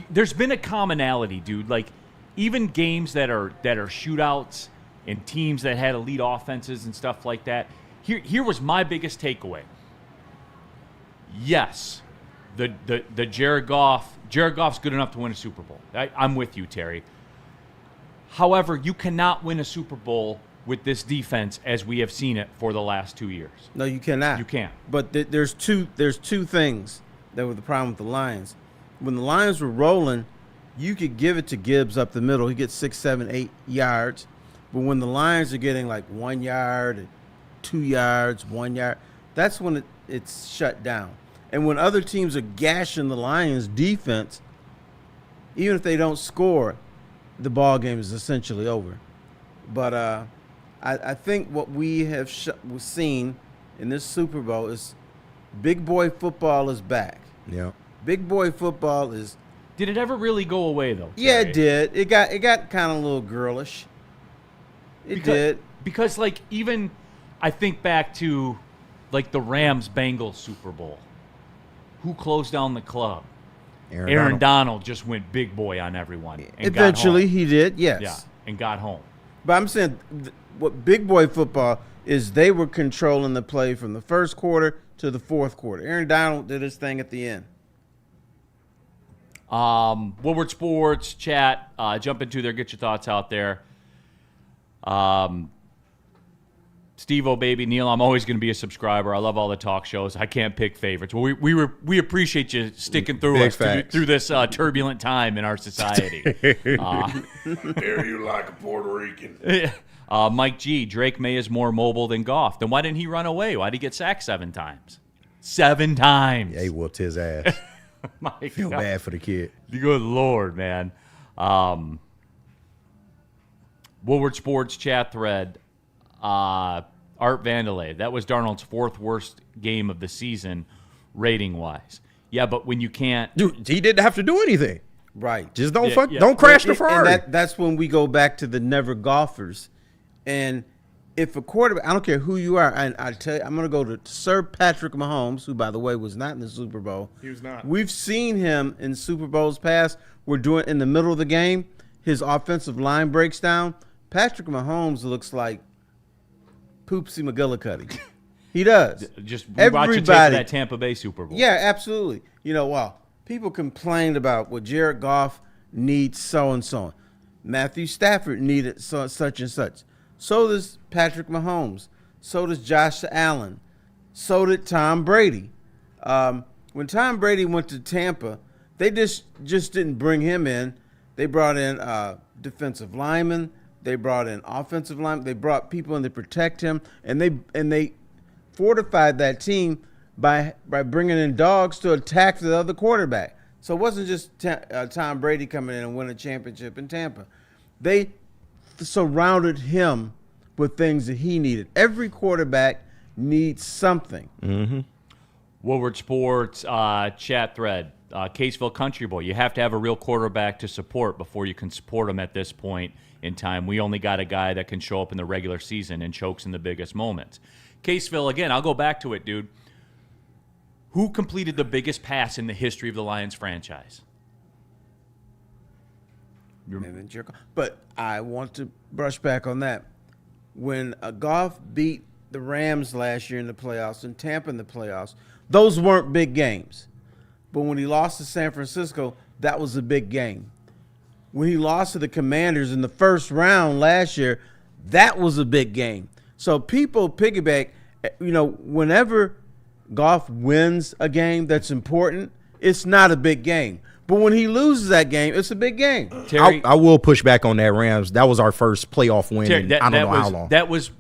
there's been a commonality, dude. Like, even games that are shootouts and teams that had elite offenses and stuff like that, here was my biggest takeaway. Yes, the Jared Goff's good enough to win a Super Bowl. I'm with you, Terry. However, you cannot win a Super Bowl with this defense as we have seen it for the last 2 years. No, you cannot. You can't. But there's two things that were the problem with the Lions. When the Lions were rolling, you could give it to Gibbs up the middle. He gets 6, 7, 8 yards. But when the Lions are getting like 1 yard, 2 yards, 1 yard, that's when it's shut down. And when other teams are gashing the Lions' defense, even if they don't score, the ball game is essentially over. But I think what we have seen in this Super Bowl is big boy football is back. Yeah. Big boy football is. Did it ever really go away, though? Yeah, Terry? it did. It got kind of a little girlish. It did. Because, like, even I think back to, like, the Rams-Bengals Super Bowl. Who closed down the club? Aaron Donald just went big boy on everyone. And Eventually, got home. he did, yes. Yeah, and got home. But I'm saying what big boy football is they were controlling the play from the first quarter to the fourth quarter. Aaron Donald did his thing at the end. Woodward Sports chat. Jump into there. Get your thoughts out there. Steve-O, baby, Neal, I'm always going to be a subscriber. I love all the talk shows. I can't pick favorites. Well, we appreciate you sticking through Big us facts. through this turbulent time in our society. Dare you like a Puerto Rican? Mike G, Drake May is more mobile than Goff. Then why didn't he run away? Why did he get sacked 7 times? 7 times. Yeah, he whooped his ass. My Feel God. bad for the kid. Good Lord, man. Woodward Sports chat thread. Art Vandelay. That was Darnold's 4th worst game of the season, rating-wise. Yeah, but when you can't... Dude, he didn't have to do anything. Right. Just don't Yeah, yeah. don't crash the And Ferrari. that's when we go back to the never golfers. And if a quarterback, I don't care who you are, I tell you, I'm going to go to Sir Patrick Mahomes, who, by the way, was not in the Super Bowl. He was not. We've seen him in Super Bowls past. We're doing in the middle of the game, his offensive line breaks down. Patrick Mahomes looks like Poopsie McGillicuddy. He does. Just watch it take that Tampa Bay Super Bowl. Yeah, absolutely. Well, people complained about Jared Goff needs so and so. Matthew Stafford needed such and such. So does Patrick Mahomes. So does Josh Allen. So did Tom Brady. When Tom Brady went to Tampa, they just didn't bring him in. They brought in defensive linemen. They brought in offensive linemen. They brought people in to protect him, and they fortified that team by bringing in dogs to attack the other quarterback. So it wasn't just Tom Brady coming in and winning a championship in Tampa. They surrounded him with things that he needed. Every quarterback needs something. Mm-hmm. Woodward Sports chat thread. Caseville Country Boy. You have to have a real quarterback to support before you can support him at this point in time. We only got a guy that can show up in the regular season and chokes in the biggest moments. Caseville, again, I'll go back to it, dude. Who completed the biggest pass in the history of the Lions franchise? But I want to brush back on that. When Goff beat the Rams last year in the playoffs and Tampa in the playoffs, those weren't big games. But when he lost to San Francisco, that was a big game. When he lost to the Commanders in the first round last year, that was a big game. So people piggyback, whenever Goff wins a game that's important, it's not a big game. But when he loses that game, it's a big game. Terry, I will push back on that Rams. That was our first playoff win in I don't know how long. That was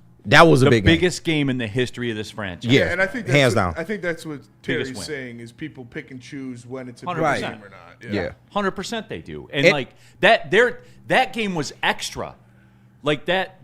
a the biggest game in the history of this franchise. Yeah, and I think hands down. I think that's what Terry's win. saying is people pick and choose when it's a 100%. big game or not. Yeah. 100% they do. And that game was extra. Like that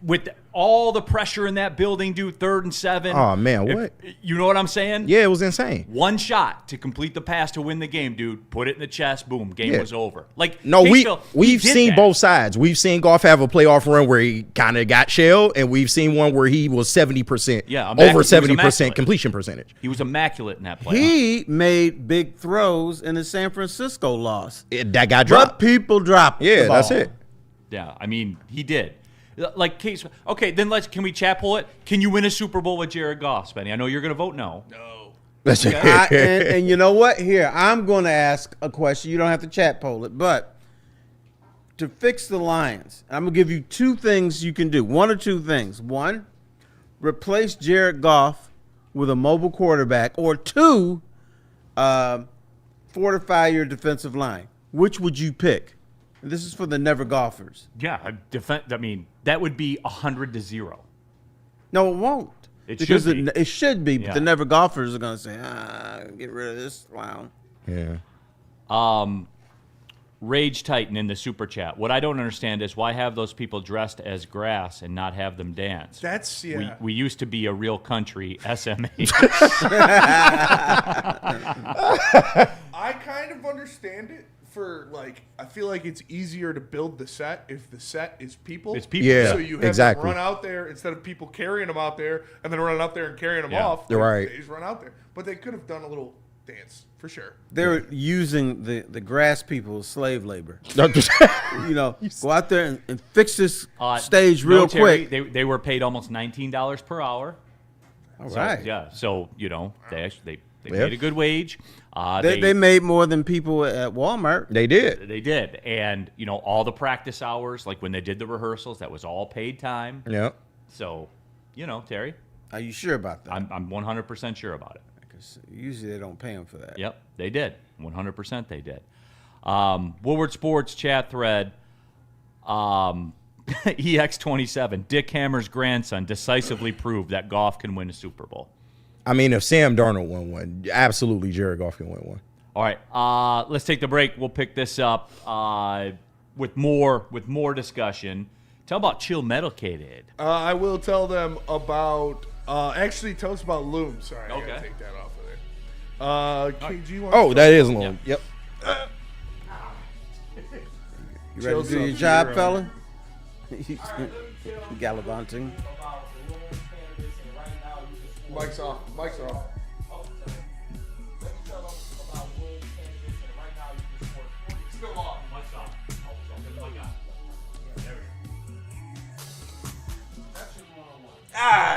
with all the pressure in that building, dude, 3rd and 7. Oh, man, what? You know what I'm saying? Yeah, it was insane. One shot to complete the pass to win the game, dude. Put it in the chest, boom, game was over. Like, no, Caseville, we've seen both sides. We've seen Goff have a playoff run where he kind of got shelled, and we've seen one where he was 70%, over 70% completion percentage. He was immaculate in that playoff. He made big throws in the San Francisco loss. That got dropped. But people dropped the ball. That's it. Yeah, I mean, he did. Like case. Okay, then can we chat pull it? Can you win a Super Bowl with Jared Goff, Spenny? I know you're going to vote no. No. That's it. And you know what? Here, I'm going to ask a question. You don't have to chat poll it, but to fix the Lions, I'm going to give you 2 things you can do. 1 or 2 things. 1, replace Jared Goff with a mobile quarterback, or 2, fortify your defensive line. Which would you pick? This is for the never golfers. Yeah, I mean, that would be 100-0. No, it won't. It should be. It should be, but Yeah. the never golfers are going to say, get rid of this clown. Yeah. Rage Titan in the super chat. What I don't understand is why have those people dressed as grass and not have them dance? That's, yeah. We used to be a real country, SMA. I kind of understand it for, I feel like it's easier to build the set if the set is people. It's people. Yeah, So you have exactly. them run out there instead of people carrying them out there and then running up there and carrying them Yeah. off. You're right. They just run out there. But they could have done a little dance, for sure. They're using the grass people as slave labor. Go out there and fix this stage real Terry, quick. They were paid almost $19 per hour. All So, right. yeah. So they paid a good wage. They made more than people at Walmart. They did. They did, and all the practice hours, like when they did the rehearsals, that was all paid time. Yeah. So, Terry, Are you sure about that? I'm 100% sure about it. Because usually they don't pay them for that. Yep, they did. 100% they did. Woodward Sports chat thread. EX27. Dick Hammer's grandson decisively proved that Goff can win a Super Bowl. I mean, if Sam Darnold won one, absolutely Jared Goff can win one. All right, let's take the break. We'll pick this up with more discussion. Tell about Chill Medicated. I will tell them about. Actually, tell us about Loom. Sorry, I Okay. gotta take that off of there. KG wants That is long. Yep. You ready to do your job, fella? Gallivanting. Mike's off. Mike's off.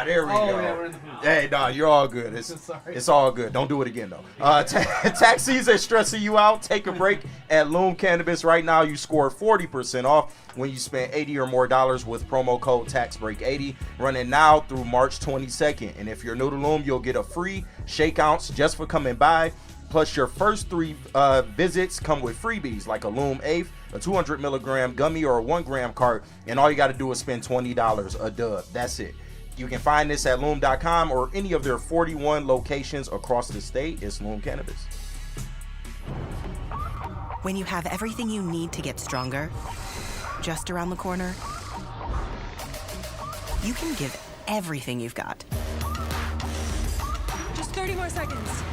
there we go. Yeah, we're in the booth. Hey, nah, you're all good. It's all good. Don't do it again, though. Tax season stressing you out? Take a break at Loom Cannabis. Right now, you score 40% off when you spend $80 or more with promo code TAXBREAK80, running now through March 22nd. And if you're new to Loom, you'll get a free shake ounce just for coming by. Plus, your first 3 visits come with freebies like a Loom Eighth, a 200 milligram gummy, or a 1 gram cart. And all you got to do is spend $20 a dub. That's it. You can find this at Loom.com or any of their 41 locations across the state. It's Loom Cannabis. When you have everything you need to get stronger just around the corner, you can give everything you've got. Just 30 more seconds.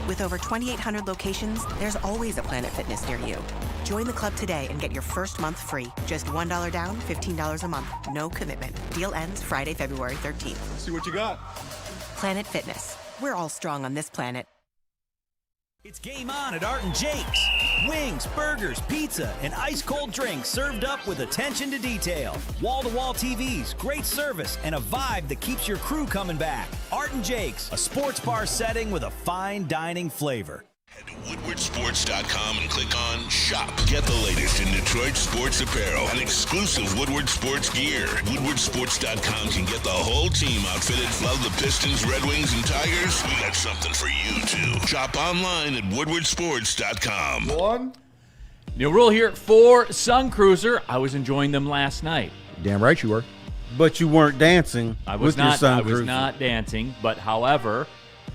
With over 2,800 locations, there's always a Planet Fitness near you. Join the club today and get your first month free. Just $1 down, $15 a month. No commitment. Deal ends Friday, February 13th. See what you got. Planet Fitness. We're all strong on this planet. It's game on at Art and Jake's. Wings, burgers, pizza, and ice-cold drinks served up with attention to detail. Wall-to-wall TVs, great service, and a vibe that keeps your crew coming back. Art and Jake's, a sports bar setting with a fine dining flavor. Head to WoodwardSports.com and click on Shop. Get the latest in Detroit sports apparel and exclusive Woodward sports gear. WoodwardSports.com can get the whole team outfitted. Love the Pistons, Red Wings, and Tigers? We got something for you, too. Shop online at WoodwardSports.com. One. Neal Ruhl here for Sun Cruiser. I was enjoying them last night. Damn right you were. But you weren't dancing with your Sun Cruiser. I was not dancing, but however,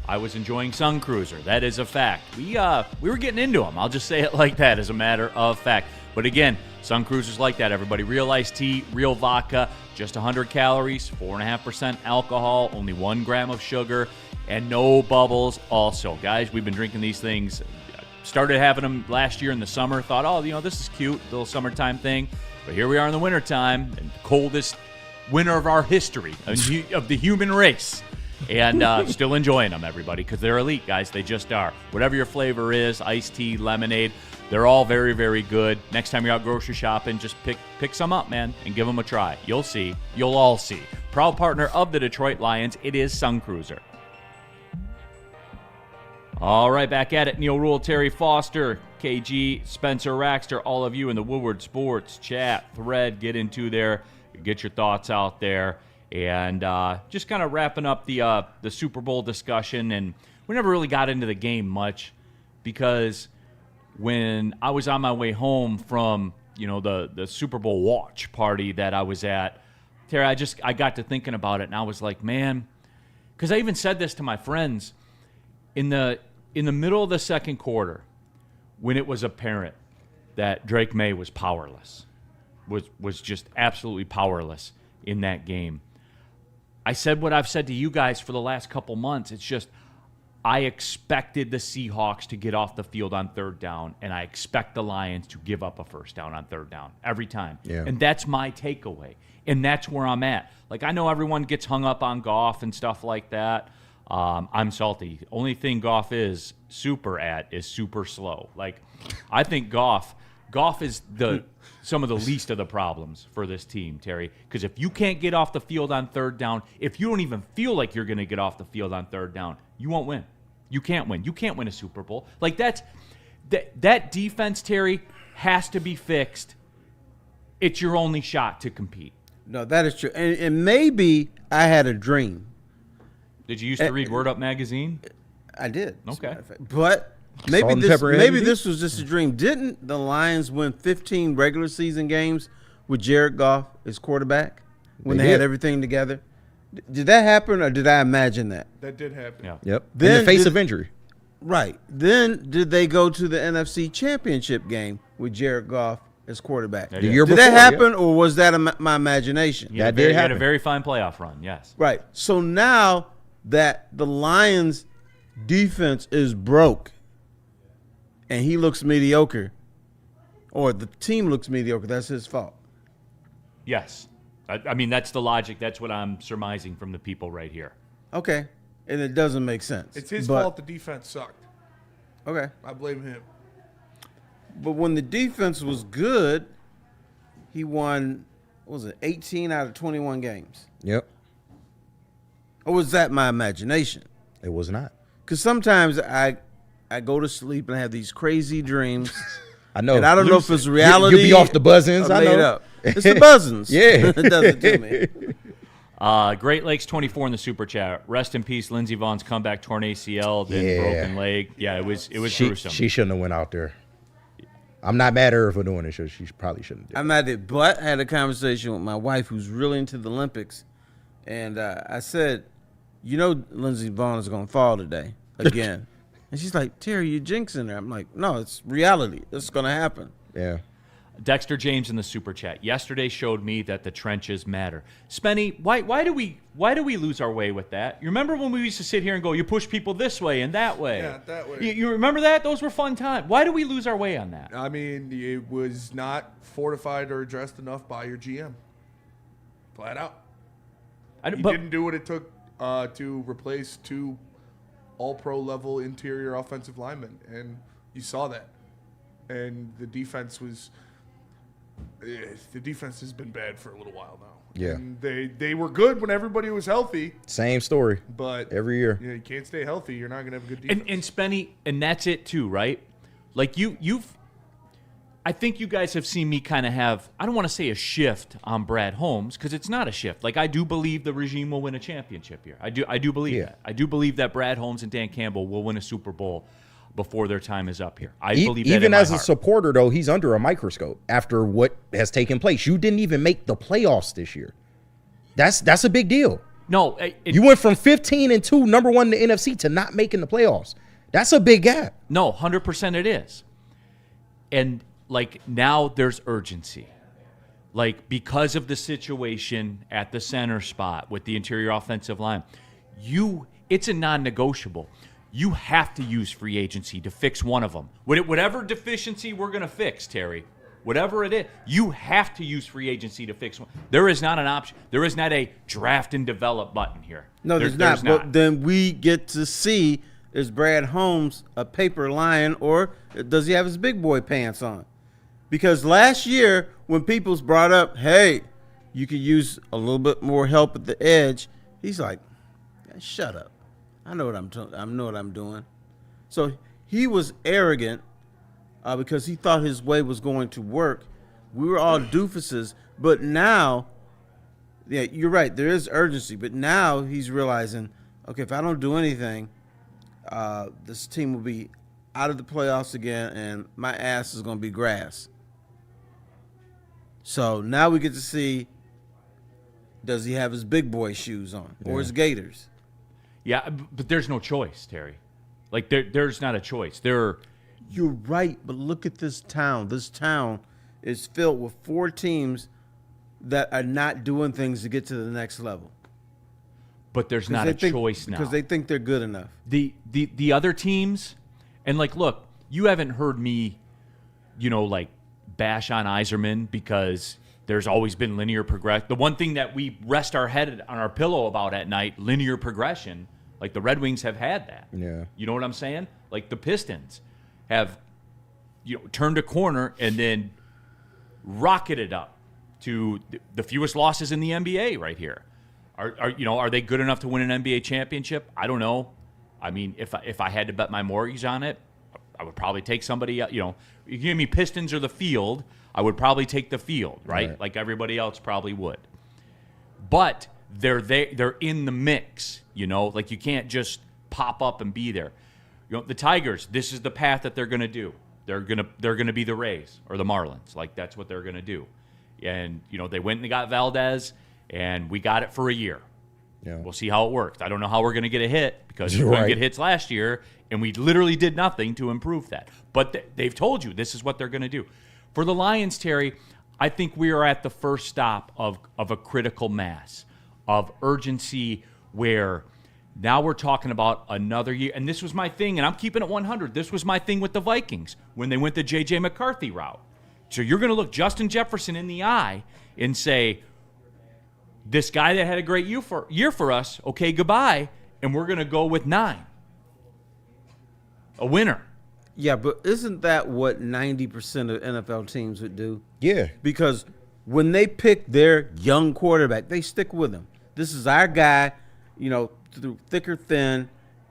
I was enjoying Sun Cruiser. That is a fact. We were getting into them. I'll just say it like that as a matter of fact. But again, Sun Cruiser's like that, everybody. Real iced tea, real vodka, just 100 calories, 4.5% alcohol, only 1 gram of sugar, and no bubbles also. Guys, we've been drinking these things. Started having them last year in the summer. Thought, oh, this is cute, little summertime thing. But here we are in the wintertime, and the coldest winter of our history, of the human race. And still enjoying them, everybody, because they're elite, guys. They just are. Whatever your flavor is, iced tea, lemonade, they're all very, very good. Next time you're out grocery shopping, just pick some up, man, and give them a try. You'll see. You'll all see. Proud partner of the Detroit Lions, it is Sun Cruiser. All right, back at it. Neal Ruhl, Terry Foster, KG, Spencer Raxter, all of you in the Woodward Sports chat thread. Get into there. Get your thoughts out there. And just kind of wrapping up the Super Bowl discussion. And we never really got into the game much because when I was on my way home from, the Super Bowl watch party that I was at, Terry, I got to thinking about it, and I was like, man, because I even said this to my friends in the middle of the second quarter when it was apparent that Drake May was powerless, was just absolutely powerless in that game. I said what I've said to you guys for the last couple months. It's just I expected the Seahawks to get off the field on third down, and I expect the Lions to give up a first down on third down every time. Yeah. And that's my takeaway, and that's where I'm at. Like, I know everyone gets hung up on Goff and stuff like that. I'm salty. Only thing Goff is super slow. Like, I think Goff is some of the least of the problems for this team, Terry. Because if you can't get off the field on third down, if you don't even feel like you're going to get off the field on third down, you won't win. You can't win. You can't win a Super Bowl. Like, that defense, Terry, has to be fixed. It's your only shot to compete. No, that is true. And maybe I had a dream. Did you used to read Word Up magazine? I did. Okay. But maybe this was just a dream. Didn't the Lions win 15 regular season games with Jared Goff as quarterback when they had everything together? Did that happen, or did I imagine that? That did happen. Yeah. Yep. In the face of injury. Right. Then did they go to the NFC Championship game with Jared Goff as quarterback? The year before, did that happen, or was that my imagination? That did happen. He had a very fine playoff run, yes. Right. So now that the Lions' defense is broke and he looks mediocre, or the team looks mediocre, that's his fault. Yes. I mean, that's the logic. That's what I'm surmising from the people right here. Okay. And it doesn't make sense. It's his fault the defense sucked. Okay. I blame him. But when the defense was good, he won what was it, 18 out of 21 games? Yep. Or was that my imagination? It was not. Because sometimes I go to sleep and I have these crazy dreams. I know. And I don't know if it's reality. You be off the buzzins. I know. Up. It's the buzzins. Yeah. It does it to me. Great Lakes 24 in the super chat. Rest in peace, Lindsey Vaughn's comeback, torn ACL, then Yeah. broken leg. Yeah, it was gruesome. She shouldn't have went out there. I'm not mad at her for doing it. She probably shouldn't. I'm not it, but I had a conversation with my wife who's really into the Olympics, and I said, you know, Lindsey Vaughn is going to fall today again. And she's like, Terry, you're jinxing her. I'm like, no, it's reality. It's going to happen. Yeah. Dexter James in the super chat. Yesterday showed me that the trenches matter. Spenny, why do we lose our way with that? You remember when we used to sit here and go, you push people this way and that way? Yeah, that way. You remember that? Those were fun times. Why do we lose our way on that? I mean, it was not fortified or addressed enough by your GM. Flat out. He didn't do what it took to replace 2 all-pro level interior offensive linemen, and you saw that. And the defense has been bad for a little while now. Yeah. And they were good when everybody was healthy. Same story. But every year. You can't stay healthy. You're not going to have a good defense. And Spenny, and that's it too, right? Like I think you guys have seen me kind of have, I don't want to say a shift on Brad Holmes, because it's not a shift. Like, I do believe the regime will win a championship here. I do believe that. I do believe that Brad Holmes and Dan Campbell will win a Super Bowl before their time is up here. I believe that even in my as heart. a supporter, though, he's under a microscope after what has taken place. You didn't even make the playoffs this year. That's a big deal. No. You went from 15-2, #1 in the NFC, to not making the playoffs. That's a big gap. No, 100% it is. And, like, now there's urgency. Like, because of the situation at the center spot with the interior offensive line, it's a non-negotiable. You have to use free agency to fix one of them. Whatever deficiency we're going to fix, Terry, whatever it is, you have to use free agency to fix one. There is not an option. There is not a draft and develop button here. No, there's not. But then we get to see, is Brad Holmes a paper lion, or does he have his big boy pants on? Because last year, when people's brought up, hey, you could use a little bit more help at the edge, he's like, shut up. I know what I'm doing. So he was arrogant because he thought his way was going to work. We were all doofuses, but now, yeah, you're right. There is urgency, but now he's realizing, okay, if I don't do anything, this team will be out of the playoffs again, and my ass is going to be grass. So now we get to see, does he have his big boy shoes on or his gaiters? Yeah, but there's no choice, Terry. Like, there's not a choice. You're right, but look at this town. This town is filled with 4 teams that are not doing things to get to the next level. But there's not a choice now. Because they think they're good enough. The other teams, and, like, look, you haven't heard me, like, bash on Iserman because there's always been linear progression. The one thing that we rest our head on our pillow about at night, linear progression, like the Red Wings have had that. Yeah. You know what I'm saying? Like the Pistons have turned a corner and then rocketed up to the fewest losses in the NBA right here. Are they good enough to win an NBA championship? I don't know. I mean, if I had to bet my mortgage on it, I would probably take somebody. You give me Pistons or the field, I would probably take the field, right? Like everybody else probably would. But they're in the mix, like you can't just pop up and be there. The Tigers, this is the path that they're going to do. They're going to be the Rays or the Marlins. Like that's what they're going to do. And they went and got Valdez, and we got it for a year. Yeah. We'll see how it works. I don't know how we're going to get a hit because we couldn't get hits last year, and we literally did nothing to improve that. But they've told you this is what they're going to do. For the Lions, Terry, I think we are at the first stop of a critical mass, of urgency, where now we're talking about another year. And this was my thing, and I'm keeping it 100. This was my thing with the Vikings when they went the J.J. McCarthy route. So you're going to look Justin Jefferson in the eye and say, this guy that had a great year for us, okay, goodbye, and we're going to go with 9. A winner. Yeah, but isn't that what 90% of NFL teams would do? Yeah. Because when they pick their young quarterback, they stick with him. This is our guy, through thick or thin.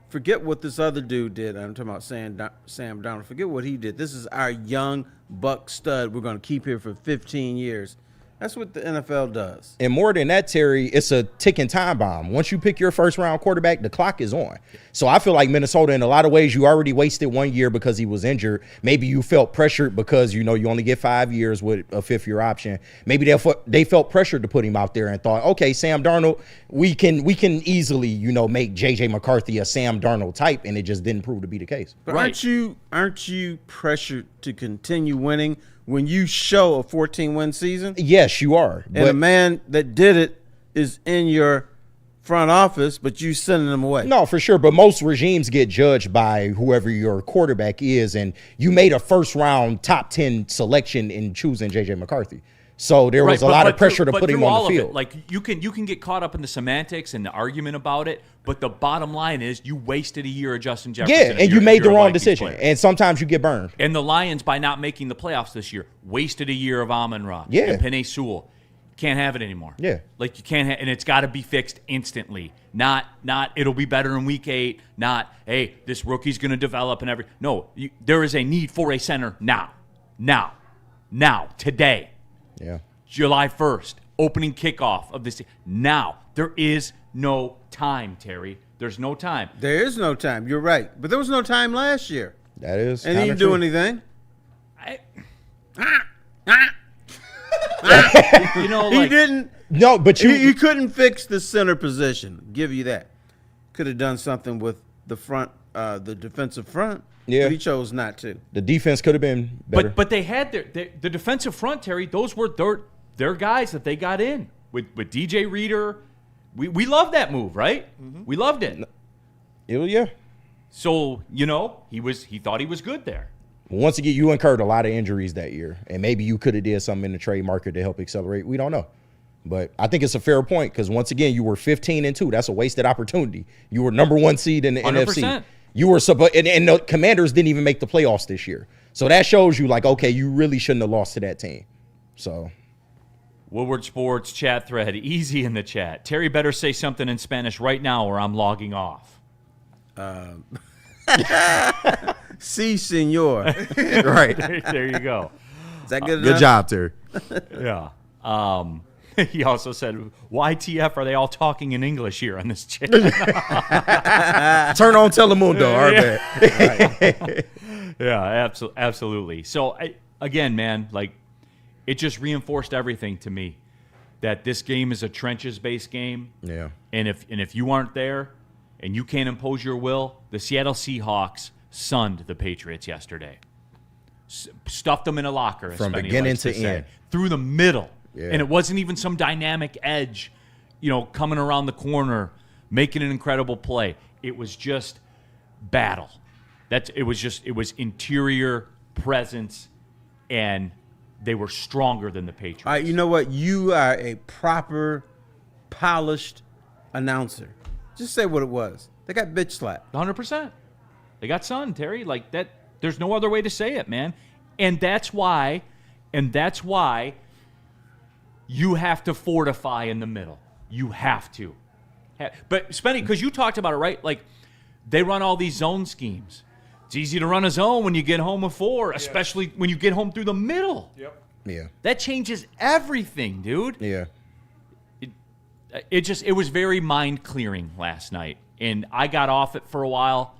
Forget what this other dude did. I'm talking about Sam Darnold. Forget what he did. This is our young buck stud we're going to keep here for 15 years. That's what the NFL does. And more than that, Terry, it's a ticking time bomb. Once you pick your first-round quarterback, the clock is on. So I feel like Minnesota, in a lot of ways, you already wasted 1 year because he was injured. Maybe you felt pressured because, you only get 5 years with a fifth-year option. Maybe they felt pressured to put him out there and thought, okay, Sam Darnold, we can easily, make J.J. McCarthy a Sam Darnold type, and it just didn't prove to be the case. But aren't you pressured to continue winning when you show a 14-win season? Yes, you are. And the man that did it is in your front office, but you sending him away. No, for sure. But most regimes get judged by whoever your quarterback is, and you made a first-round top 10 selection in choosing J.J. McCarthy. So there was a lot of pressure to put him on the field. Like you can get caught up in the semantics and the argument about it, but the bottom line is you wasted a year of Justin Jefferson. Yeah, and you made the wrong decision. And sometimes you get burned. And the Lions, by not making the playoffs this year, wasted a year of Amon-Ra. Yeah. And Penei Sewell. Can't have it anymore. Yeah. Like you can't and it's got to be fixed instantly. Not it'll be better in week 8. Not, hey, this rookie's going to develop and No, there is a need for a center now. Now, today. Yeah. July 1st, opening kickoff of this. Now, there is no time, Terry. There's no time. There is no time. You're right. But there was no time last year. That is. And he didn't do anything. He didn't. No, but you couldn't fix the center position. Give you that. Could have done something with the front, the defensive front. Yeah. But he chose not to. The defense could have been better. But they had the defensive front, Terry. Those were their guys that they got in with DJ Reader. We loved that move, right? Mm-hmm. We loved it. Yeah. So he thought he was good there. Once again, you incurred a lot of injuries that year, and maybe you could have did something in the trade market to help accelerate. We don't know. But I think it's a fair point because, once again, you were 15-2. That's a wasted opportunity. You were number 1 seed in the 100%. NFC. You were and the Commanders didn't even make the playoffs this year. So that shows you, okay, you really shouldn't have lost to that team. So, Woodward Sports chat thread, easy in the chat. Terry better say something in Spanish right now or I'm logging off. Si, senor. Right. There you go. Is that good enough? Good job, Terry. Yeah. He also said, YTF, are they all talking in English here on this channel? Turn on Telemundo, our bad. Yeah, absolutely. So, again, man, it just reinforced everything to me that this game is a trenches-based game. Yeah. And if you aren't there and you can't impose your will, the Seattle Seahawks sunned the Patriots yesterday. Stuffed them in a locker, as From Spenny beginning likes to say, end. through the middle. Yeah. And it wasn't even some dynamic edge, coming around the corner, making an incredible play. It was just battle. It was interior presence, and they were stronger than the Patriots. All right, you know what? You are a proper, polished announcer. Just say what it was. They got bitch slapped. 100%. They got sunned, Terry. Like that. There's no other way to say it, man. And that's why you have to fortify in the middle. You have to. But, Spenny, because you talked about it, right? Like, they run all these zone schemes. It's easy to run a zone when you get home with 4, especially when you get home through the middle. Yep. Yeah. That changes everything, dude. Yeah. It was very mind-clearing last night. And I got off it for a while.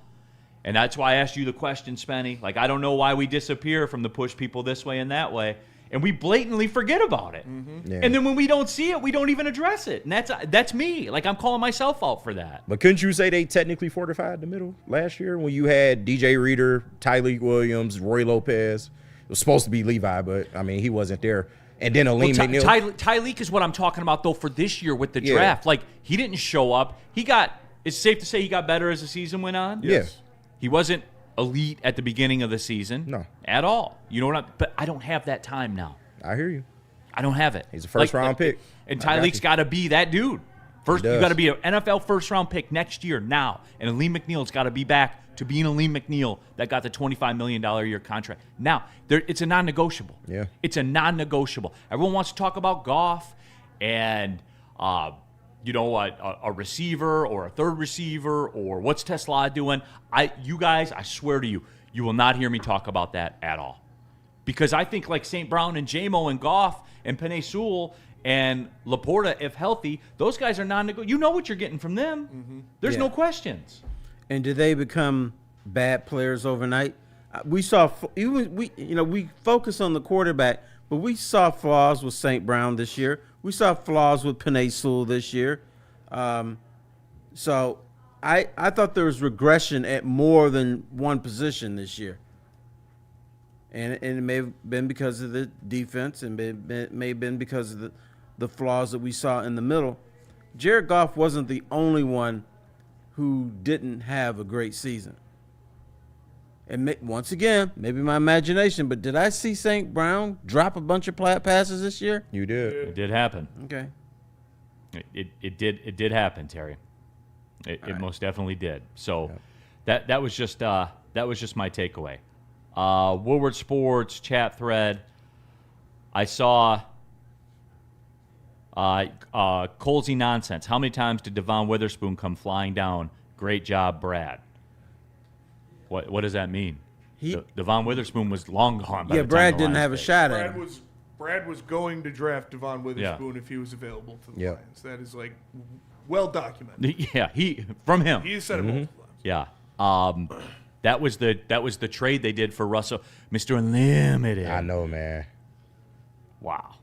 And that's why I asked you the question, Spenny. Like, I don't know why we disappear from the push people this way and that way. And we blatantly forget about it. Mm-hmm. Yeah. And then when we don't see it, we don't even address it. And that's me. Like, I'm calling myself out for that. But couldn't you say they technically fortified the middle last year when you had DJ Reader, Tyleek Williams, Roy Lopez? It was supposed to be Levi, but, he wasn't there. And then Aleem McNeil. Tyleek is what I'm talking about, though, for this year with the draft. Like, he didn't show up. It's safe to say he got better as the season went on. Yes. Yeah. He wasn't elite at the beginning of the season. No. At all. You know what but I don't have that time now. I hear you. I don't have it. He's a first-round pick. And Tyleek's got to be that dude First, you got to be an NFL first-round pick next year now, and Aleem McNeil's got to be back to being Aleem McNeil that got the $25 million a year contract. Now, it's a non-negotiable. Yeah. It's a non-negotiable. Everyone wants to talk about Goff and, you know, a receiver or a third receiver or what's Tesla doing. You guys, I swear to you, you will not hear me talk about that at all. Because I think like St. Brown and J-Mo and Goff and Penei Sewell and Laporta, if healthy, those guys are non-negotiable. You know what you're getting from them. There's no questions. And do they become bad players overnight? We saw we focus on the quarterback, but we saw flaws with St. Brown this year. We saw flaws with Penei Sewell this year. So I thought there was regression at more than one position this year. And it may have been because of the defense, and it may have been because of the flaws that we saw in the middle. Jared Goff wasn't the only one who didn't have a great season. And once again, maybe my imagination, but did I see St. Brown drop a bunch of passes this year? You did. It did happen. Okay. It did happen, Terry. It most definitely did. So that was just my takeaway. Woodward Sports chat thread. I saw Colsey nonsense. How many times did Devon Witherspoon come flying down? Great job, Brad. What does that mean? Devon Witherspoon was long gone. By the Brad time the didn't Lions have a picked. shot at him. Brad was going to draft Devon Witherspoon if he was available to the Lions. That is like well documented. Yeah, from him. He said it multiple times. Yeah. That was the trade they did for Russell, Mr. Unlimited. I know, man. Wow.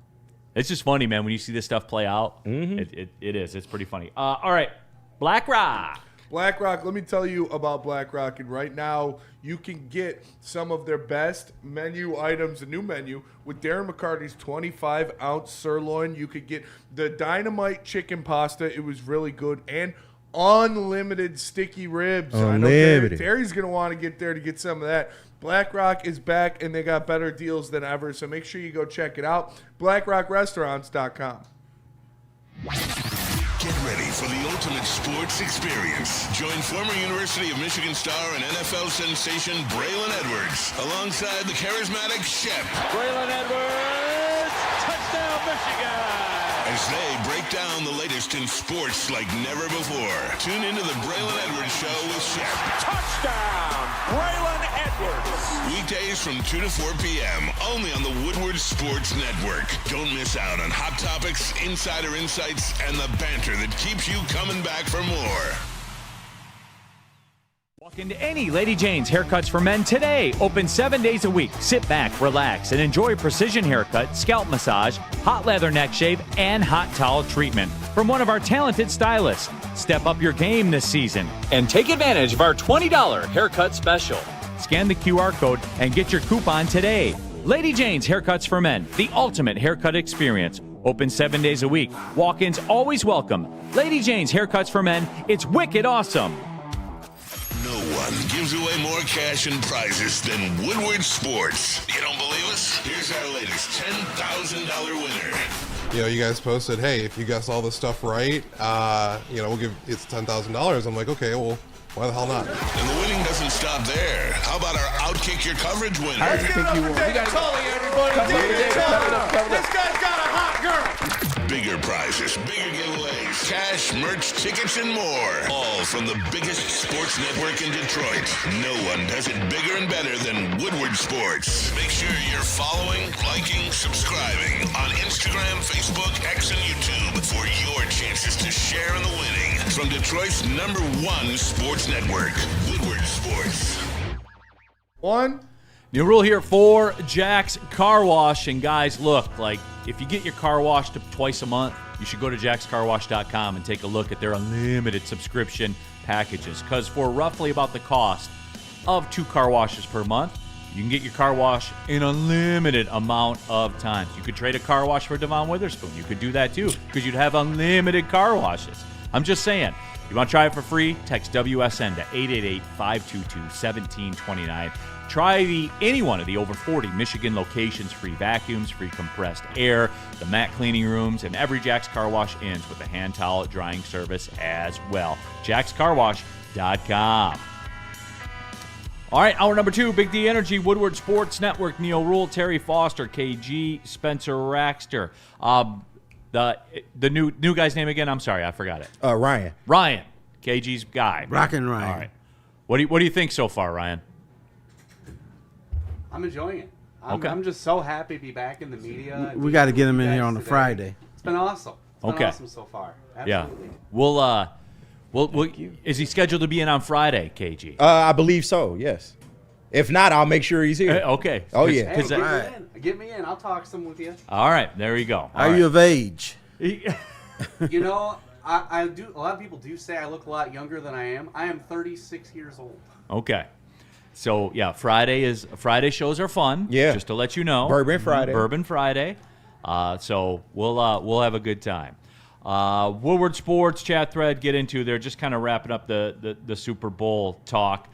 It's just funny, man, when you see this stuff play out. It is. It's pretty funny. All right. BlackRock. BlackRock, let me tell you about BlackRock. And right now, you can get some of their best menu items, a new menu, with Darren McCarty's 25-ounce sirloin. You could get the Dynamite chicken pasta. It was really good. And unlimited sticky ribs. Unlimited. I know Terry's going to want to get there to get some of that. BlackRock is back, and they got better deals than ever. So make sure you go check it out. BlackRockRestaurants.com. Get ready for the ultimate sports experience. Join former University of Michigan star and NFL sensation Braylon Edwards alongside the charismatic Shep. Braylon Edwards, touchdown Michigan! As they break down the latest in sports like never before. Tune into the Braylon Edwards Show with Shep. Touchdown, Braylon Edwards. Weekdays from 2 to 4 p.m. only on the Woodward Sports Network. Don't miss out on hot topics, insider insights, and the banter that keeps you coming back for more. Walk into any Lady Jane's Haircuts for Men today. Open 7 days a week. Sit back, relax, and enjoy precision haircut, scalp massage, hot leather neck shave, and hot towel treatment from one of our talented stylists. Step up your game this season and take advantage of our $20 haircut special. Scan the QR code and get your coupon today. Lady Jane's Haircuts for Men, the ultimate haircut experience. Open 7 days a week. Walk-ins always welcome. Lady Jane's Haircuts for Men. It's wicked awesome. No one gives away more cash and prizes than Woodward Sports. You don't believe us? Here's our latest $10,000 winner. You guys posted, hey, if you guess all this stuff right, we'll give it's $10,000. I'm like, okay, well, why the hell not? And the winning doesn't stop there. How about our Outkick Your Coverage winner? Let's give it up for David Tully, everybody. David Tully. This guy's got a hot girl. Bigger prizes, bigger giveaways, cash, merch, tickets, and more. All from the biggest sports network in Detroit. No one does it bigger and better than Woodward Sports. Make sure you're following, liking, subscribing on Instagram, Facebook, X, and YouTube for your chances to share in the winning. From Detroit's #1 sports network, Woodward Sports. Neal Ruhl here for Jack's Car Wash. And guys, look, if you get your car washed twice a month, you should go to jackscarwash.com and take a look at their unlimited subscription packages. Because for roughly about the cost of 2 car washes per month, you can get your car wash an unlimited amount of times. You could trade a car wash for Devon Witherspoon. You could do that too, because you'd have unlimited car washes. I'm just saying. You want to try it for free? Text WSN to 888-522-1729. Try any one of the over 40 Michigan locations, free vacuums, free compressed air, the mat cleaning rooms, and every Jack's Car Wash ends with a hand towel drying service as well. JacksCarWash.com. All right, hour number 2, Big D Energy, Woodward Sports Network, Neal, Ruhl, Terry Foster, KG, Spencer Raxter. The new guy's name again? I'm sorry, I forgot it. Ryan. Ryan, KG's guy. Rockin' Ryan. All right. What do you think so far, Ryan? I'm enjoying it. Okay. I'm just so happy to be back in the media. We got to get him in here guys on a today. Friday. It's been awesome. It's been Okay. awesome so far. Absolutely. Yeah. We'll is he scheduled to be in on Friday, KG? I believe so, yes. If not, I'll make sure he's here. Okay. Oh, yeah. Hey, get me in. I'll talk some with you. All right, there you go. Are you of age? You know, I do. A lot of people do say I look a lot younger than I am. I am 36 years old. Okay. So yeah, Friday shows are fun. Yeah. Just to let you know. Bourbon Friday. Bourbon Friday. So we'll have a good time. Woodward Sports chat thread, get into there. Just kind of wrapping up the Super Bowl talk.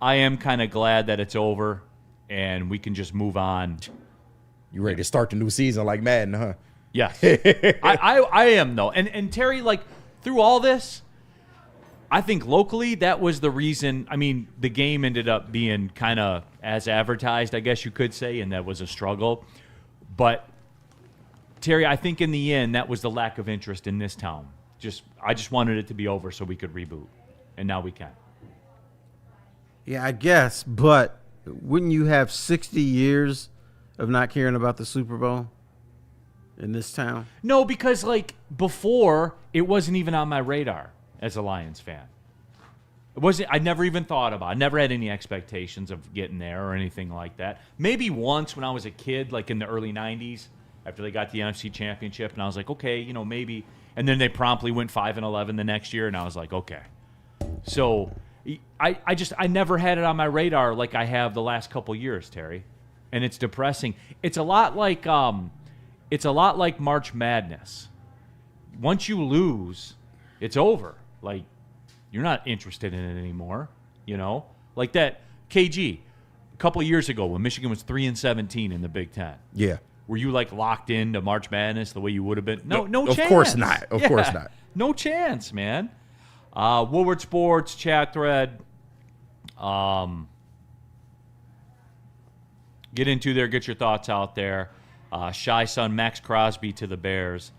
I am kind of glad that it's over and we can just move on. You ready to start the new season like Madden, huh? Yes. I am though. And Terry, like through all this, I think locally that was the reason. I mean, the game ended up being kind of as advertised, I guess you could say, and that was a struggle. But Terry, I think in the end that was the lack of interest in this town. I just wanted it to be over so we could reboot, and now we can. Yeah, I guess, but wouldn't you have 60 years of not caring about the Super Bowl in this town? No, because like before, it wasn't even on my radar as a Lions fan. It wasn't. I never even thought about it. I never had any expectations of getting there or anything like that. Maybe once when I was a kid, like in the early 90s, after they got the NFC Championship, and I was like, okay, maybe. And then they promptly went 5-11 the next year, and I was like, okay. So I never had it on my radar like I have the last couple years, Terry, and it's depressing. It's a lot like March Madness. Once you lose, it's over. Like you're not interested in it anymore. Like that KG a couple of years ago when Michigan was 3-17 in the Big Ten. Yeah. Were you like locked into March Madness the way you would have been? No chance. Of course not. Of course not. No chance, man. Woodward Sports chat thread. Get into there. Get your thoughts out there. Shy son Maxx Crosby to the Bears.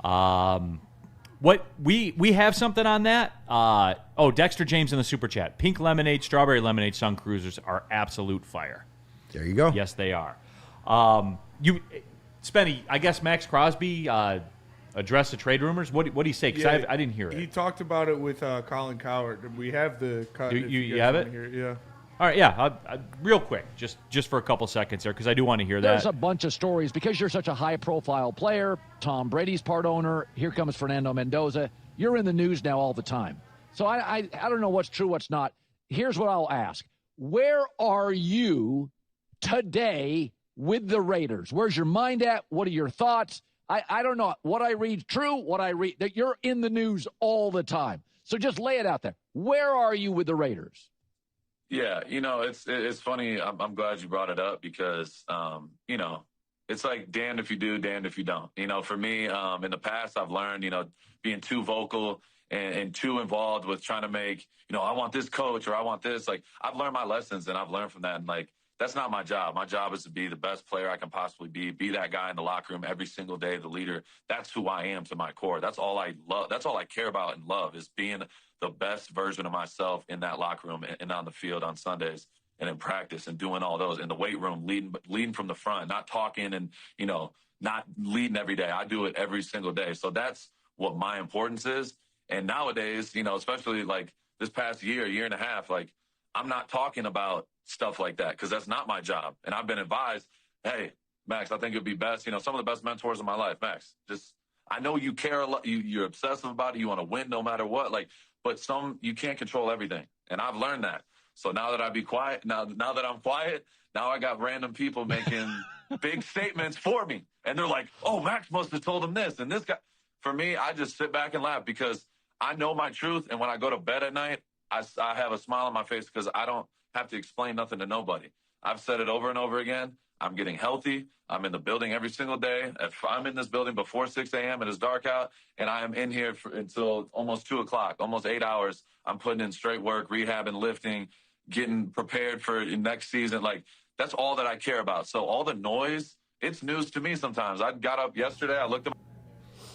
What we have something on that? Dexter James in the super chat. Pink lemonade, strawberry lemonade, Sun Cruisers are absolute fire. There you go. Yes, they are. Spenny, I guess Maxx Crosby addressed the trade rumors. What did he say? Because I didn't hear it. He talked about it with Colin Cowherd. We have the cut. You have it? Here. Yeah. All right, yeah. Real quick, just for a couple seconds there, because I do want to hear that. There's a bunch of stories because you're such a high-profile player. Tom Brady's part owner. Here comes Fernando Mendoza. You're in the news now all the time. So I don't know what's true, what's not. Here's what I'll ask. Where are you today with the Raiders? Where's your mind at? What are your thoughts? I don't know. What I read true, what I read. That you're in the news all the time. So just lay it out there. Where are you with the Raiders? Yeah, it's funny. I'm glad you brought it up because, it's like damned if you do, damned if you don't. For me, in the past, I've learned, being too vocal and too involved with trying to make, I want this coach or I want this. Like, I've learned my lessons and I've learned from that. And, like, that's not my job. My job is to be the best player I can possibly be that guy in the locker room every single day, the leader. That's who I am to my core. That's all I love. That's all I care about and love is being the best version of myself in that locker room and on the field on Sundays and in practice and doing all those in the weight room, leading from the front, not talking and, not leading every day. I do it every single day. So that's what my importance is. And nowadays, especially like this past year and a half, like I'm not talking about stuff like that because that's not my job. And I've been advised, hey, Max, I think it'd be best, some of the best mentors in my life, Max, I know you care a lot. You're obsessive about it. You want to win no matter what. But you can't control everything. And I've learned that. So now that I be quiet, now that I'm quiet, now I got random people making big statements for me. And they're like, oh, Max must have told him this. And this guy, for me, I just sit back and laugh because I know my truth. And when I go to bed at night, I have a smile on my face because have to explain nothing to nobody. I've said it over and over again. I'm getting healthy. I'm in the building every single day. If I'm in this building before 6 a.m. and it's dark out, and I am in here until almost 2 o'clock, almost 8 hours, I'm putting in straight work, rehabbing, lifting, getting prepared for next season. Like, that's all that I care about. So all the noise, it's news to me sometimes. I got up yesterday. I looked at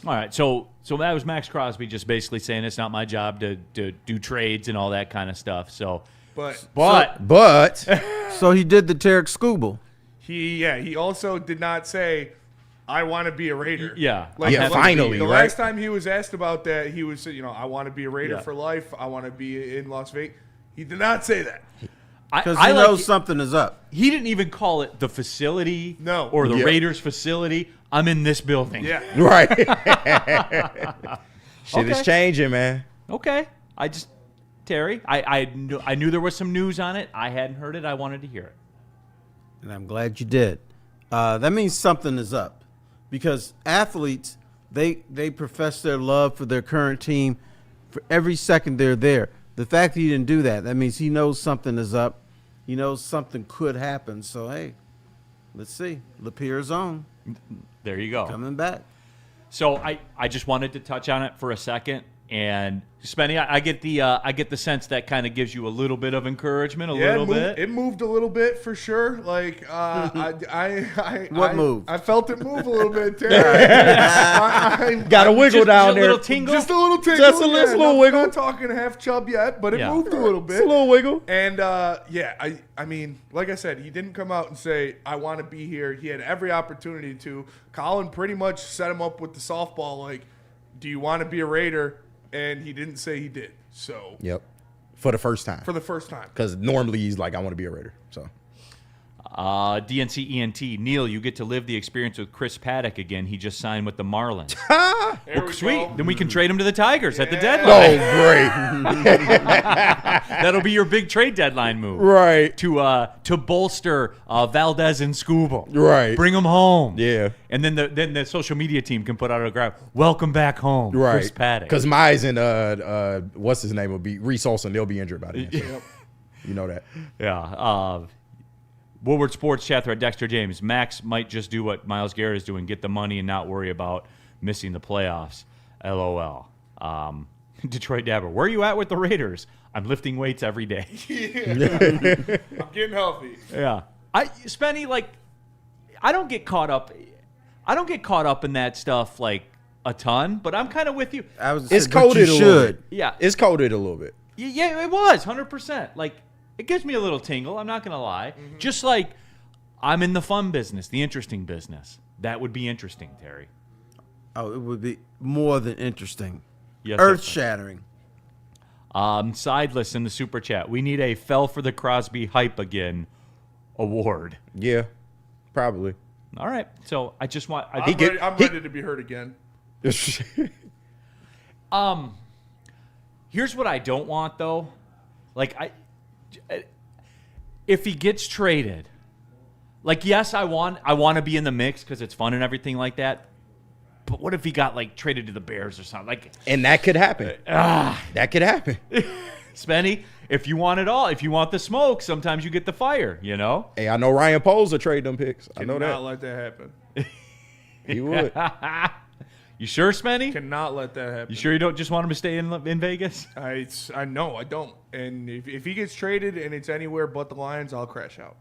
All right, so that was Maxx Crosby just basically saying it's not my job to do trades and all that kind of stuff. So, but so he did the Tarek Skubal. He also did not say, I want to be a Raider. Yeah. Finally, the right? last time he was asked about that, he was, I want to be a Raider for life. I want to be in Las Vegas. He did not say that. Because he knows something is up. He didn't even call it the facility or the Yeah. Raiders facility. I'm in this building. Yeah. Right. Shit is changing, man. Okay. Terry, I knew there was some news on it. I hadn't heard it. I wanted to hear it. And I'm glad you did. That means something is up, because athletes, they profess their love for their current team for every second they're there. The fact that he didn't do that means he knows something is up. He knows something could happen. So, hey, let's see. Lapierre's on. There you go. Coming back. So I just wanted to touch on it for a second. And Spenny, I get the sense that kind of gives you a little bit of encouragement, a little bit. It moved a little bit for sure. Like What moved? I felt it move a little bit. Terry. Got a wiggle down there. A little tingle? Just a little tingle. Just a little wiggle. Not talking half chub yet, but it moved a little bit. It's a little wiggle. And I mean, like I said, he didn't come out and say, I want to be here. He had every opportunity to. Colin pretty much set him up with the softball, like, do you want to be a Raider? And he didn't say he did. So Yep. For the first time. Because normally he's like, I want to be a Raider. So DNC ENT, Neal, you get to live the experience with Chris Paddock again. He just signed with the Marlins. Sweet. Then we can trade him to the Tigers at the deadline. Oh, great. That'll be your big trade deadline move. Right. To bolster Valdez and Skubal. Right. Bring them home. Yeah. And then the social media team can put out a graph. Welcome back home, Right. Chris Paddock. Because Mize and what's his name will be Reese Olsen. They'll be injured by the end. So you know that. Yeah. Woodward Sports chat thread, Dexter James. Max might just do what Myles Garrett is doing, get the money and not worry about missing the playoffs. LOL. Detroit Dabber, where are you at with the Raiders? I'm lifting weights every day. I'm getting healthy. Yeah. Spenny, like, I don't get caught up in that stuff like a ton, but I'm kind of with you. It's coded a little bit. Yeah. It's coded a little bit. Yeah, it was 100%. Like, it gives me a little tingle. I'm not going to lie. Mm-hmm. Just like I'm in the fun business, the interesting business. That would be interesting, Terry. Oh, it would be more than interesting. Yes, earth-shattering. Sideless in the super chat. We need a fell for the Crosby hype again award. Yeah, probably. All right. So I just want. I'm ready to be hurt again. Here's what I don't want though. Like if he gets traded, like yes, I want to be in the mix because it's fun and everything like that. But what if he got like traded to the Bears or something? Like, and that could happen. That could happen. Spenny, if you want it all, if you want the smoke, sometimes you get the fire. You know. Hey, I know Ryan Poles will trade them picks. I know that. Cannot let that happen. He would. You sure, Spenny? Cannot let that happen. You sure you don't just want him to stay in Vegas? I know I don't. And if he gets traded and it's anywhere but the Lions, I'll crash out.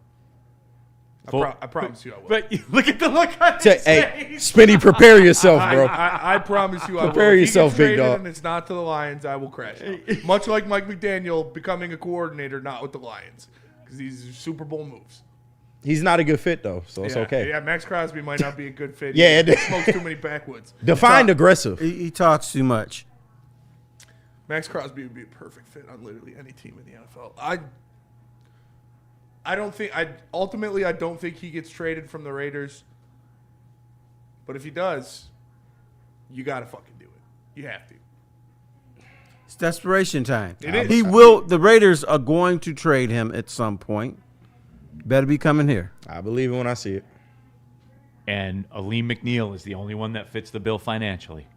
I promise you I will. But look at the look on his Hey, face. Spinny, prepare yourself, bro. I promise you I will. Prepare yourself, if he gets big traded dog. and it's not to the Lions, I will crash out. Much like Mike McDaniel becoming a coordinator, not with the Lions. Because these are Super Bowl moves. He's not a good fit, though, so it's okay. Yeah, Maxx Crosby might not be a good fit. Yeah, he smokes too many backwoods. Defined aggressive. He talks too much. Maxx Crosby would be a perfect fit on literally any team in the NFL. I don't think I don't think he gets traded from the Raiders. But if he does, you gotta fucking do it. You have to. It's desperation time. It is. He will. The Raiders are going to trade him at some point. Better be coming here. I believe it when I see it. And Aleem McNeil is the only one that fits the bill financially.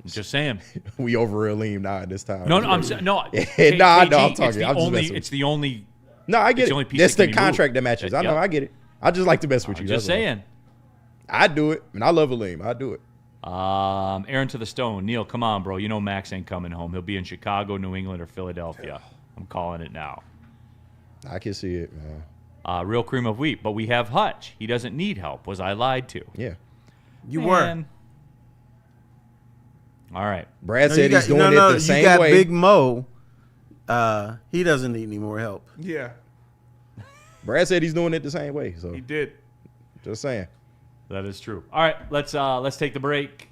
I'm just saying. We over Aleem now at this time. No, I'm saying no. I'm talking. It's the only No, I get It's it. the only piece That's that the can be contract moved. that matches. I know, Yep. I get it. I just like to mess with you. Just that's all. saying. I'd do it. And I love Aleem. I'd do it. Aaron to the Stone. Neal, come on, bro. You know Max ain't coming home. He'll be in Chicago, New England, or Philadelphia. I'm calling it now. I can see it, man. Real cream of wheat. But we have Hutch. He doesn't need help. Was I lied to? Yeah. You were. All right. Brad said he's doing it the same you got way. Big Mo. He doesn't need any more help. Yeah. Brad said he's doing it the same way. So He did. just saying. That is true. All right, let's take the break.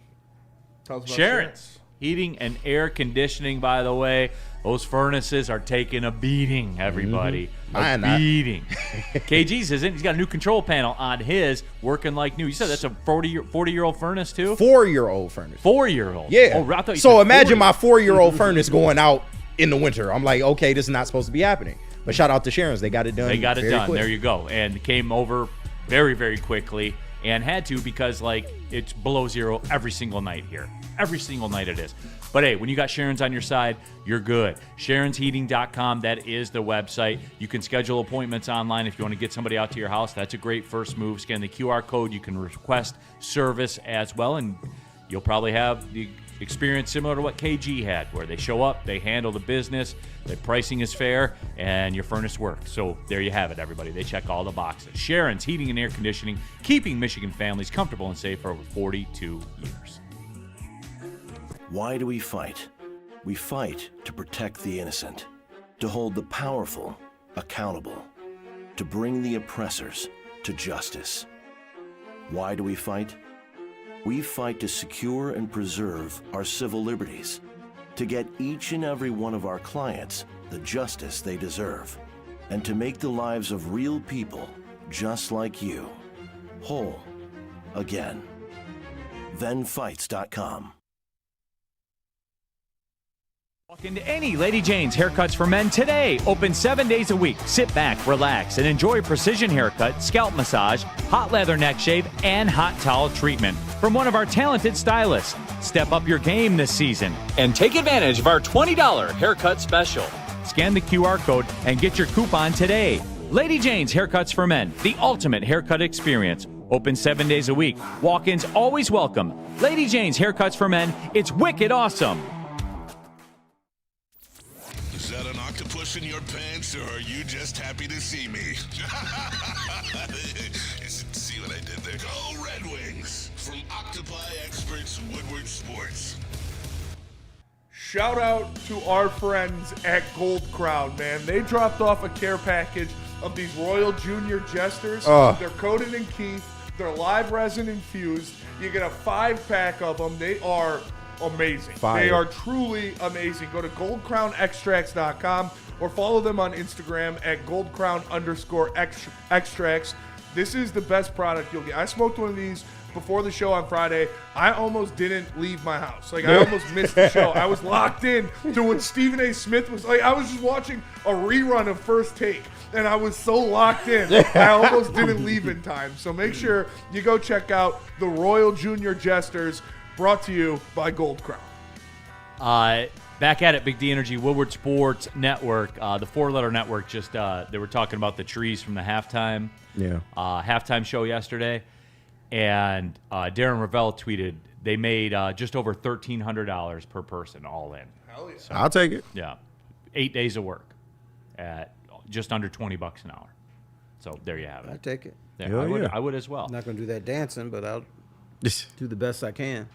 Tell us about Sharon's Heating and Air Conditioning, by the way. Those furnaces are taking a beating, everybody. Mine A not. beating. KG's isn't. He's got a new control panel on his, working like new. You said that's a 40-year-old furnace, too? 4-year-old furnace. 4-year-old? Yeah. Oh, I thought you So said imagine 40. my 4-year-old furnace going out in the winter. I'm like, okay, this is not supposed to be happening. But shout out to Sharon's. They got it done. They got it very done. quick. There you go. And came over very, very quickly and had to because, like, it's below zero every single night here. Every single night it is. But, hey, when you got Sharon's on your side, you're good. SharonsHeating.com, that is the website. You can schedule appointments online if you want to get somebody out to your house. That's a great first move. Scan the QR code. You can request service as well, and you'll probably have the experience similar to what KG had, where they show up, they handle the business, the pricing is fair, and your furnace works. So there you have it, everybody. They check all the boxes. Sharon's Heating and Air Conditioning, keeping Michigan families comfortable and safe for over 42 years. Why do we fight? We fight to protect the innocent, to hold the powerful accountable, to bring the oppressors to justice. Why do we fight? We fight to secure and preserve our civil liberties, to get each and every one of our clients the justice they deserve, and to make the lives of real people just like you whole again. ThenFights.com. Walk into any Lady Jane's Haircuts for Men today. Open 7 days a week. Sit back, relax, and enjoy precision haircut, scalp massage, hot leather neck shave, and hot towel treatment from one of our talented stylists. Step up your game this season and take advantage of our $20 haircut special. Scan the QR code and get your coupon today. Lady Jane's Haircuts for Men, the ultimate haircut experience. Open 7 days a week. Walk-ins always welcome. Lady Jane's Haircuts for Men. It's wicked awesome. Is that an octopus in your pants, or are you just happy to see me? See what I did there? Go Red Wings! From Octopi Experts Woodward Sports. Shout out to our friends at Gold Crown, man. They dropped off a care package of these Royal Junior Jesters. They're coated in Keith. They're live resin infused. You get a 5-pack of them. They are amazing. Fire. They are truly amazing. Go to goldcrownextracts.com or follow them on Instagram at goldcrown_extracts. This is the best product you'll get. I smoked one of these before the show on Friday. I almost didn't leave my house. Like, I almost missed the show. I was locked in to when Stephen A. Smith was like, I was just watching a rerun of First Take, and I was so locked in. I almost didn't leave in time. So make sure you go check out the Royal Junior Jesters, brought to you by Gold Crown. Back at it, Big D Energy, Woodward Sports Network. The 4-letter network just, they were talking about the trees from the halftime show yesterday. And Darren Ravel tweeted they made just over $1,300 per person all in. Hell yeah. So, I'll take it. Yeah. 8 days of work at just under $20 an hour. So there you have it. I take it. Yeah, I would as well. I'm not going to do that dancing, but I'll do the best I can.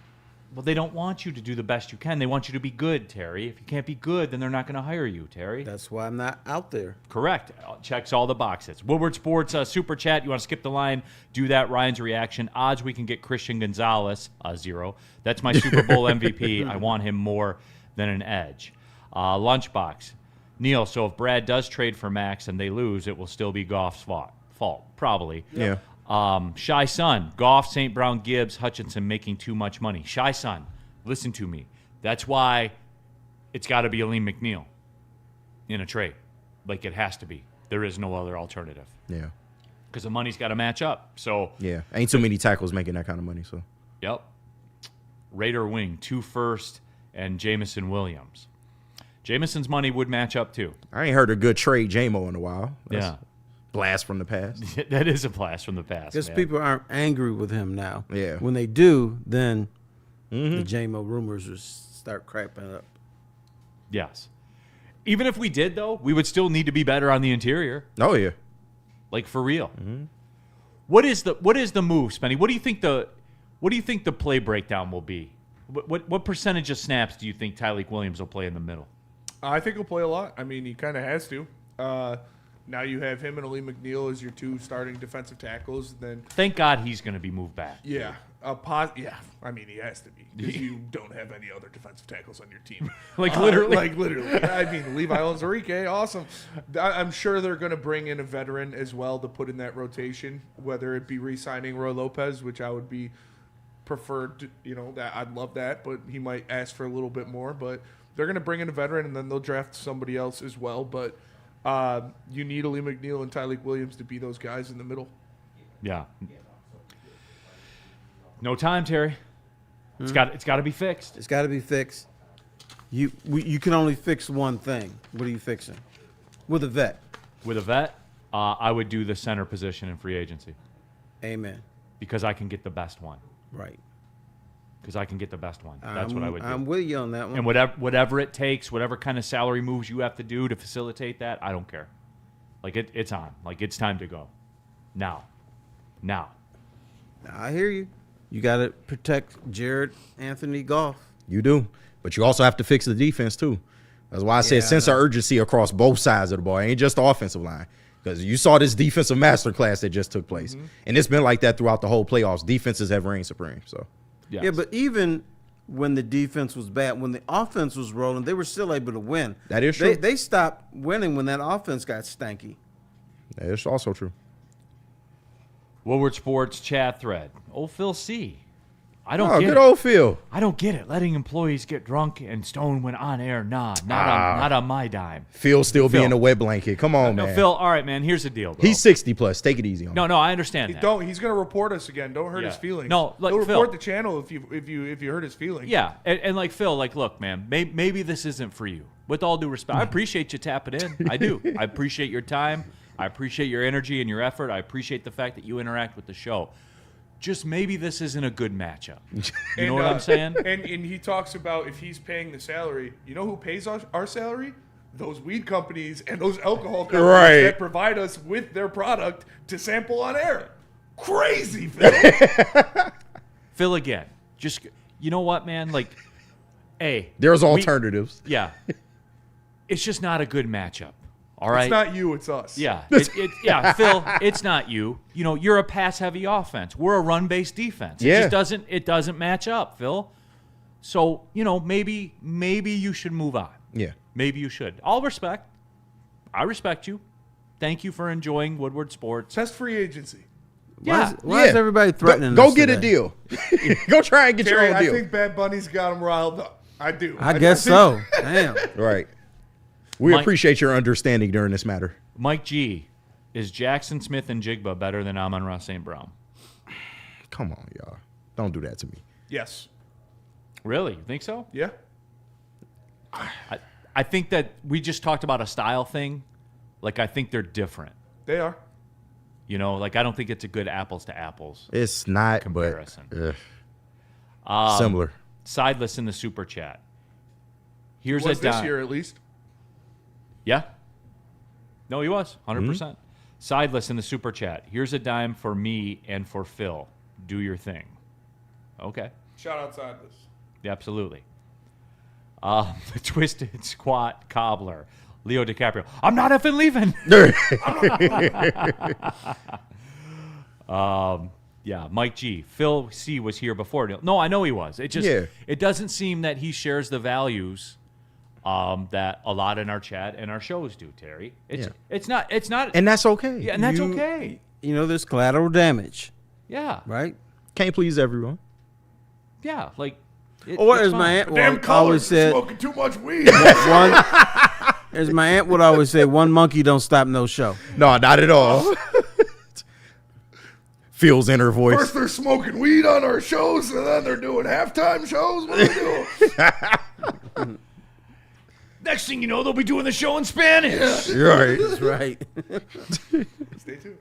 Well, they don't want you to do the best you can. They want you to be good, Terry. If you can't be good, then they're not going to hire you, Terry. That's why I'm not out there. Correct. Checks all the boxes. Woodward Sports Super Chat. You want to skip the line? Do that. Ryan's reaction. Odds we can get Christian Gonzalez, 0. That's my Super Bowl MVP. I want him more than an edge. Lunchbox. Neal, so if Brad does trade for Max and they lose, it will still be Goff's fault. Probably. Yeah. Shy Son, Goff, St. Brown, Gibbs, Hutchinson making too much money. Shy Son, listen to me. That's why it's got to be Aleem McNeil in a trade. Like, it has to be. There is no other alternative. Yeah. Because the money's got to match up. So yeah, ain't too many tackles making that kind of money. So yep. Raider wing, 2 first, and Jamison Williams. Jameson's money would match up too. I ain't heard a good trade JMO in a while. That's Yeah. blast from the past. That is a blast from the past. Because man. people aren't angry with him now. Yeah. When they do, then the JMO rumors will start crapping up. Yes. Even if we did, though, we would still need to be better on the interior. Oh yeah. Like for real. What is the move, Spenny? What do you think the play breakdown will be? What percentage of snaps do you think Tyreek Williams will play in the middle? I think he'll play a lot. I mean, he kind of has to. Now you have him and Ali McNeil as your two starting defensive tackles. Then Thank God he's going to be moved back. yeah, I mean, he has to be because you don't have any other defensive tackles on your team. Literally. Literally. I mean, Levi Onwuzurike, awesome. I'm sure they're going to bring in a veteran as well to put in that rotation, whether it be re-signing Roy Lopez, which I would be preferred. That I'd love that, but he might ask for a little bit more. But they're going to bring in a veteran, and then they'll draft somebody else as well. But you need Ali McNeil and Tyreek Williams to be those guys in the middle. Yeah. No time, Terry. It's got to be fixed. It's got to be fixed. You can only fix one thing. What are you fixing? With a vet. With a vet, I would do the center position in free agency. Amen. Because I can get the best one. Right. Because I can get the best one. That's what I would do. I'm with you on that one. And whatever it takes, whatever kind of salary moves you have to do to facilitate that, I don't care. Like it's on. Like it's time to go. Now. I hear you. You got to protect Jared Anthony Goff. You do. But you also have to fix the defense, too. That's why I said sense of urgency across both sides of the ball. It ain't just the offensive line. Because you saw this defensive masterclass that just took place. And it's been like that throughout the whole playoffs. Defenses have reigned supreme. So, yes. Yeah, but even when the defense was bad, when the offense was rolling, they were still able to win. That is true. They stopped winning when that offense got stanky. That is also true. Woodward Sports chat thread. Old Phil C. I don't get good it. old Phil. I don't get it. Letting employees get drunk and stoned when on air. Not on my dime. Phil still being a wet blanket. Come on, man. No, Phil, all right, man. Here's the deal, bro. He's 60 plus. Take it easy on him. No, I understand that. He's going to report us again. Don't hurt his feelings. No, like, he'll Phil, report the channel if you hurt his feelings. Yeah, and like Phil, like, look, man, maybe this isn't for you. With all due respect, I appreciate you tapping in. I do. I appreciate your time. I appreciate your energy and your effort. I appreciate the fact that you interact with the show. Just maybe this isn't a good matchup. You know what I'm saying? And he talks about if he's paying the salary. You know who pays our salary? Those weed companies and those alcohol companies that provide us with their product to sample on air. Crazy, Phil. Phil, again, just, you know what, man? Like, hey. There's alternatives. Yeah. It's just not a good matchup. All right. It's not you, it's us. Yeah. Phil, it's not you. You know, you're a pass-heavy offense. We're a run-based defense. Yeah. It doesn't match up, Phil. So, you know, maybe you should move on. Yeah. Maybe you should. All respect. I respect you. Thank you for enjoying Woodward Sports. Test free agency. Why is everybody threatening Go us get today? a deal. Go try and get Terry, your own deal. I think Bad Bunny's got him riled up. I do. I guess so. Damn. Right. We Mike- appreciate your understanding during this matter. Mike G, is Jackson Smith and Jigba better than Amon-Ra St. Brown? Come on, y'all. Don't do that to me. Yes. Really? You think so? Yeah. I think that we just talked about a style thing. Like, I think they're different. They are. You know, like, I don't think it's a good apples to apples It's not, comparison. but similar. Sideless in the super chat. Here's Was a this dime. year at least. Yeah. No, he was 100%. Sideless in the super chat. Here's a dime for me and for Phil. Do your thing. Okay. Shout out Sideless. Yeah, absolutely. The Twisted Squat Cobbler. Leo DiCaprio. I'm not effing leaving. Yeah, Mike G. Phil C. was here before. No, I know he was. It just it doesn't seem that he shares the values that a lot in our chat and our shows do, Terry. It's not And that's okay. Yeah, and that's okay. You know, there's collateral damage. Yeah. Right? Can't please everyone. Yeah, like Or as my aunt Damn always colors said, smoking too much weed. as my aunt would always say, one monkey don't stop no show. No, not at all. Phil's inner voice. First they're smoking weed on our shows, and then they're doing halftime shows. What are they doing? Next thing you know, they'll be doing the show in Spanish. You're right. That's right. Stay tuned.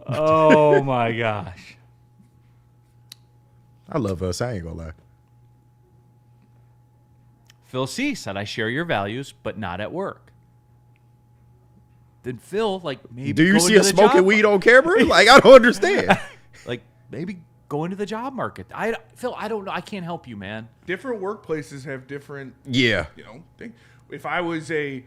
Oh my gosh. I love us. I ain't gonna lie. Phil C said, I share your values, but not at work. Then Phil, like, maybe Do you go see into us the smoking job weed on camera? Like, I don't understand. Like, maybe go into the job market. Phil, I don't know. I can't help you, man. Different workplaces have different, Yeah. things. If I was a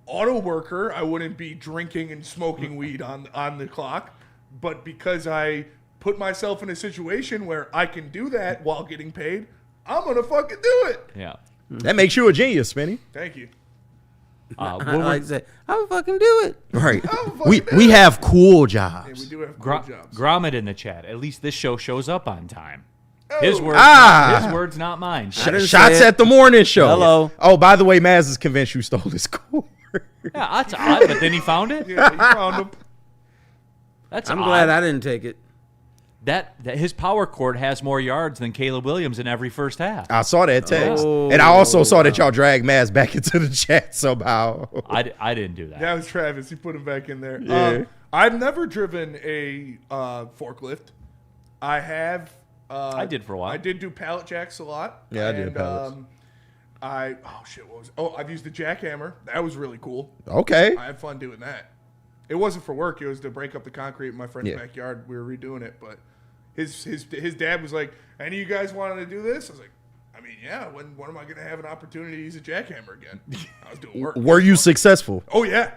auto worker, I wouldn't be drinking and smoking weed on the clock. But because I put myself in a situation where I can do that while getting paid, I'm gonna fucking do it. Yeah. That makes you a genius, Spenny. Thank you. Like I said, I'll fucking do it. Right. We have cool jobs. Yeah, we do have cool jobs. Gromit in the chat. At least this show shows up on time. His words, his words, not mine. Shots at the morning show. Hello. Oh, by the way, Maz is convinced you stole his score. Yeah, that's odd, but then he found it? Yeah, you found him. That's I'm odd. glad I didn't take it. That his power cord has more yards than Caleb Williams in every first half. I saw that text. Oh, and I also saw that y'all dragged Maz back into the chat somehow. I didn't do that. That was Travis. He put him back in there. Yeah. I've never driven a forklift. I have. I did for a while. I did do pallet jacks a lot. Yeah, I did pallets. I've used the jackhammer. That was really cool. Okay. I had fun doing that. It wasn't for work. It was to break up the concrete in my friend's Yeah. backyard. We were redoing it, but his dad was like, "Any of you guys wanted to do this?" I was like, "I mean, yeah. When am I going to have an opportunity to use a jackhammer again?" I was doing work. Were you successful? Oh yeah.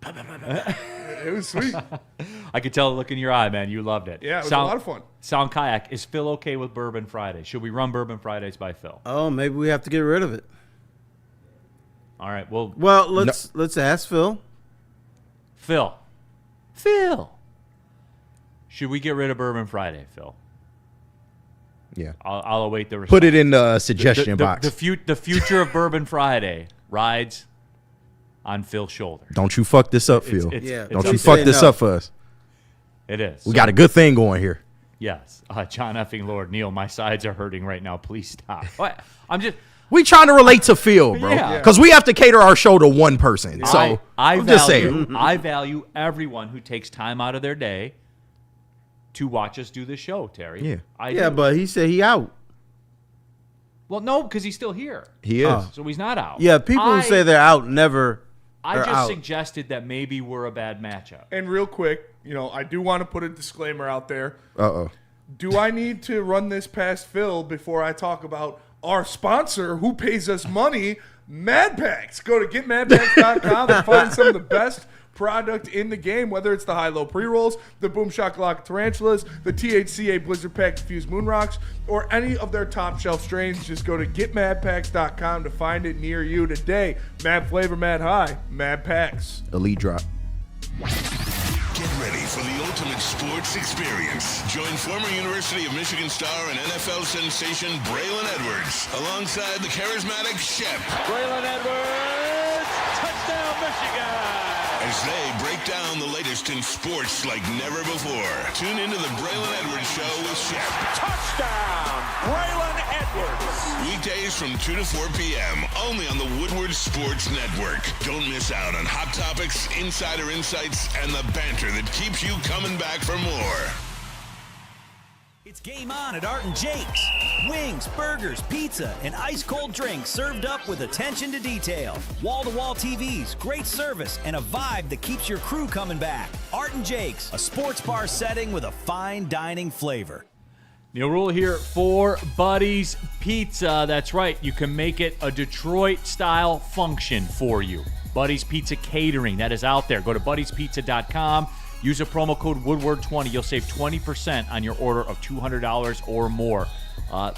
It was sweet. I could tell the look in your eye, man. You loved it. Yeah, it was a lot of fun. Sound Kayak, is Phil okay with Bourbon Friday? Should we run Bourbon Fridays by Phil? Oh, maybe we have to get rid of it. All right. Well, let's ask Phil. Phil. Should we get rid of Bourbon Friday, Phil? Yeah. I'll await the response. Put it in the suggestion box. The future of Bourbon Friday rides on Phil's shoulder. Don't you fuck this up, Phil. Don't you fuck this up for us. It is. We got a good thing going here. Yes. John effing Lord. Neal, my sides are hurting right now. Please stop. What? We trying to relate to Phil, bro. Yeah. Because we have to cater our show to one person. So I'm just saying. I value everyone who takes time out of their day to watch us do this show, Terry. Yeah. I Yeah, do. but he said he out. Well, no, because he's still here. He is. So he's not out. Yeah, people who say they're out never I are just out. suggested that maybe we're a bad matchup. And real quick, I do want to put a disclaimer out there. Uh-oh. Do I need to run this past Phil before I talk about our sponsor who pays us money, Mad Packs? Go to getmadpacks.com and find some of the best product in the game, whether it's the high-low pre-rolls, the Boom Shakalaka Tarantulas, the THCA Blizzard Pack Diffused Moon Rocks, or any of their top-shelf strains. Just go to getmadpacks.com to find it near you today. Mad flavor, mad high, Mad Packs. Elite drop. Get ready for the ultimate sports experience. Join former University of Michigan star and NFL sensation Braylon Edwards alongside the charismatic Shep. Braylon Edwards, touchdown Michigan! As they break down the latest in sports like never before. Tune into the Braylon Edwards Show with Shep. Touchdown, Braylon Edwards! Weekdays from 2 to 4 p.m. only on the Woodward Sports Network. Don't miss out on hot topics, insider insights, and the banter that keeps you coming back for more. It's game on at Art and Jake's. Wings, burgers, pizza, and ice-cold drinks served up with attention to detail. Wall-to-wall TVs, great service, and a vibe that keeps your crew coming back. Art and Jake's, a sports bar setting with a fine dining flavor. Neal Ruhl here for Buddy's Pizza. That's right. You can make it a Detroit-style function for you. Buddy's Pizza Catering. That is out there. Go to buddyspizza.com. Use a promo code Woodward20. You'll save 20% on your order of $200 or more.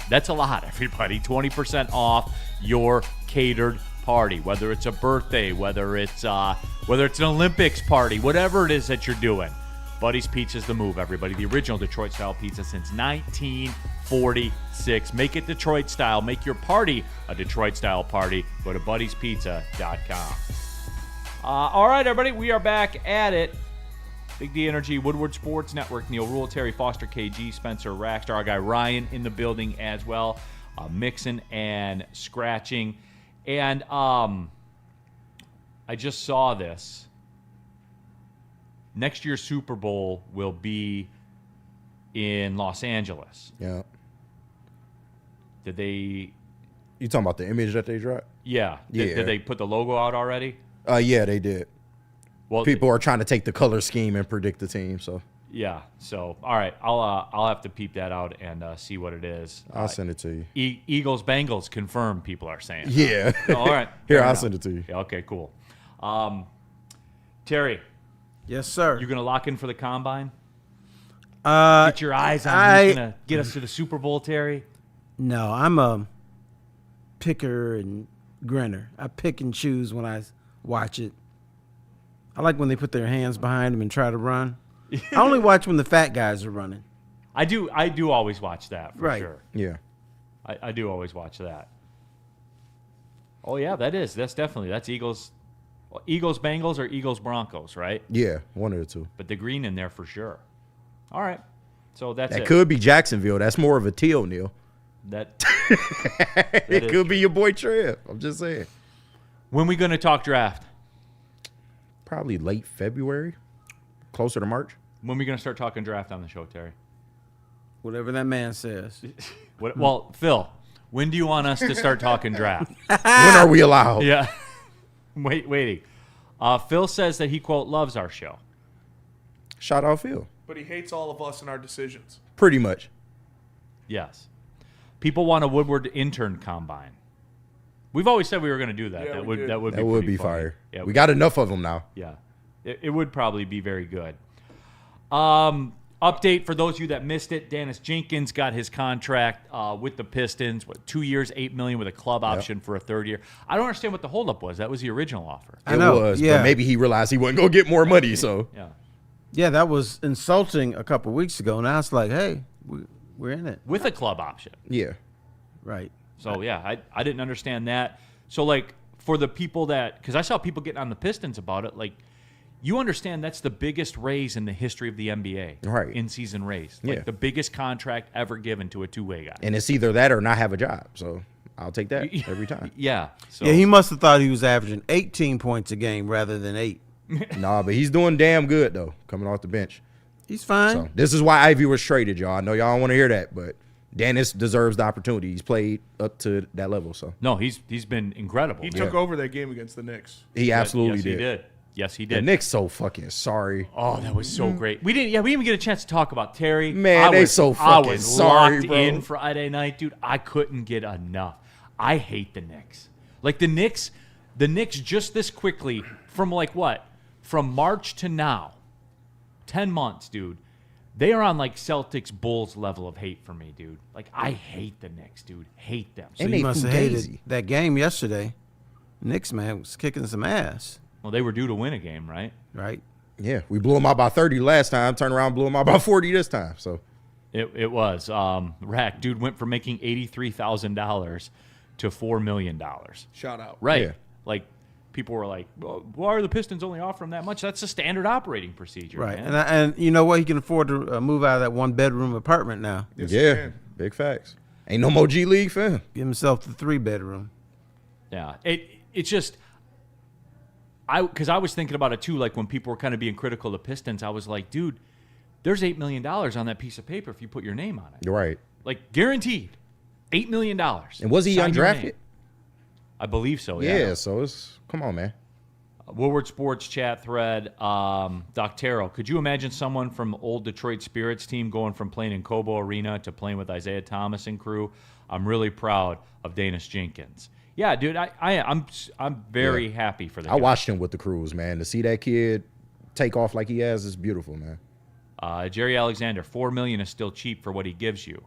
That's a lot, everybody. 20% off your catered party, whether it's a birthday, whether it's an Olympics party, whatever it is that you're doing. Buddy's Pizza is the move, everybody. The original Detroit-style pizza since 1946. Make it Detroit-style. Make your party a Detroit-style party. Go to buddyspizza.com. All right, everybody. We are back at it. Big D Energy, Woodward Sports Network, Neal Ruhl, Terry Foster, KG, Spencer Rackstar, our guy Ryan in the building as well. mixing and scratching. And I just saw this. Next year's Super Bowl will be in Los Angeles. Yeah. Did they... You talking about the image that they dropped? Yeah. Did they put the logo out already? Yeah, they did. Well, people are trying to take the color scheme and predict the team. So yeah. So all right, I'll have to peep that out and see what it is. I'll send it to you. Eagles Bengals confirmed. People are saying. Yeah. All right. Here, I'll send it to you. Yeah, okay. Cool. Terry. Yes, sir. You gonna lock in for the combine? Get your eyes on who's gonna get us to the Super Bowl, Terry. No, I'm a picker and grinner. I pick and choose when I watch it. I like when they put their hands behind them and try to run. I only watch when the fat guys are running. I do always watch that for sure. Yeah. I do always watch that. Oh yeah, that's Eagles Bengals or Eagles Broncos, right? Yeah, one of the two. But the green in there for sure. All right. So that's that could be Jacksonville. That's more of a teal, Neal. That it could be your boy Trev. I'm just saying. When we gonna talk draft? Probably late February, closer to March. When we gonna start talking draft on the show, Terry? Whatever that man says. Well, Phil, when do you want us to start talking draft? When are we allowed? Yeah. Waiting. Phil says that he, quote, loves our show. Shout out Phil. But he hates all of us and our decisions. Pretty much. Yes. People want a Woodward intern combine. We've always said we were going to do that. Yeah, that would would be funny. fire. Yeah, we got enough of them now. Yeah. It would probably be very good. Update for those of you that missed it. Daniss Jenkins got his contract with the Pistons. 2 years, $8 million with a club option for a third year. I don't understand what the holdup was. That was the original offer. It was, but maybe he realized he wasn't going to get more money. So yeah, that was insulting a couple weeks ago. Now it's like, hey, we're in it with a club option. Yeah, right. So yeah, I didn't understand that. So like for the people because I saw people getting on the Pistons about it, like. You understand that's the biggest raise in the history of the NBA. Right. In-season raise. Like the biggest contract ever given to a two-way guy. And it's either that or not have a job. So I'll take that every time. Yeah. So. Yeah, he must have thought he was averaging 18 points a game rather than 8. Nah, but he's doing damn good, though, coming off the bench. He's fine. So this is why Ivy was traded, y'all. I know y'all don't want to hear that, but Daniss deserves the opportunity. He's played up to that level. So no, he's been incredible. He took over that game against the Knicks. He absolutely did. Yes, he did. The Knicks so fucking sorry. Oh, that was so great. We didn't even get a chance to talk about Terry. Man, they so fucking sorry, locked bro. in Friday night, dude. I couldn't get enough. I hate the Knicks. Like the Knicks just this quickly from like what? From March to now, 10 months, dude. They are on like Celtics Bulls level of hate for me, dude. Like I hate the Knicks, dude. Hate them. So you must have hated that game yesterday. Knicks, man, was kicking some ass. Well, they were due to win a game, right? Right. Yeah, we blew them out by 30 last time. Turned around, blew them out by 40 this time. So it was Rack dude went from making $83,000 to $4 million. Shout out. Right. Yeah. Like people were like, well, why are the Pistons only offering that much? That's a standard operating procedure, Right. man. And you know what? He can afford to move out of that one-bedroom apartment now. Yes, yeah, big facts. Ain't no more G League fan. Give himself the 3-bedroom. Yeah. It's just because I was thinking about it too, like when people were kind of being critical of the Pistons, I was like, dude, there's $8 million on that piece of paper if you put your name on it. You're right. Like guaranteed. $8 million. And was he Sign your undrafted? name. I believe so, yeah. Yeah, so it's come on, man. Woodward Sports chat thread, Doctero, could you imagine someone from old Detroit Spirits team going from playing in Cobo Arena to playing with Isaiah Thomas and crew? I'm really proud of Daniss Jenkins. Yeah, dude, I'm very happy for that. I watched him with the Crews, man. To see that kid take off like he has is beautiful, man. Jerry Alexander, $4 million is still cheap for what he gives you.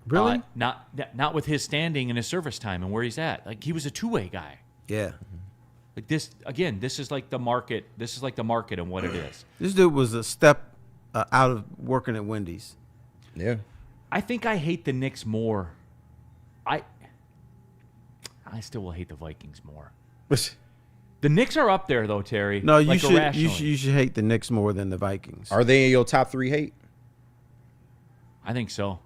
Really? Not with his standing and his service time and where he's at. Like he was a two-way guy. Yeah. Like this again. This is like the market. This is like the market and what it is. This dude was a step out of working at Wendy's. Yeah. I think I hate the Knicks more. I still will hate the Vikings more. The Knicks are up there though, Terry. No, you like should. You should hate the Knicks more than the Vikings. Are they in your top 3 hate? I think so.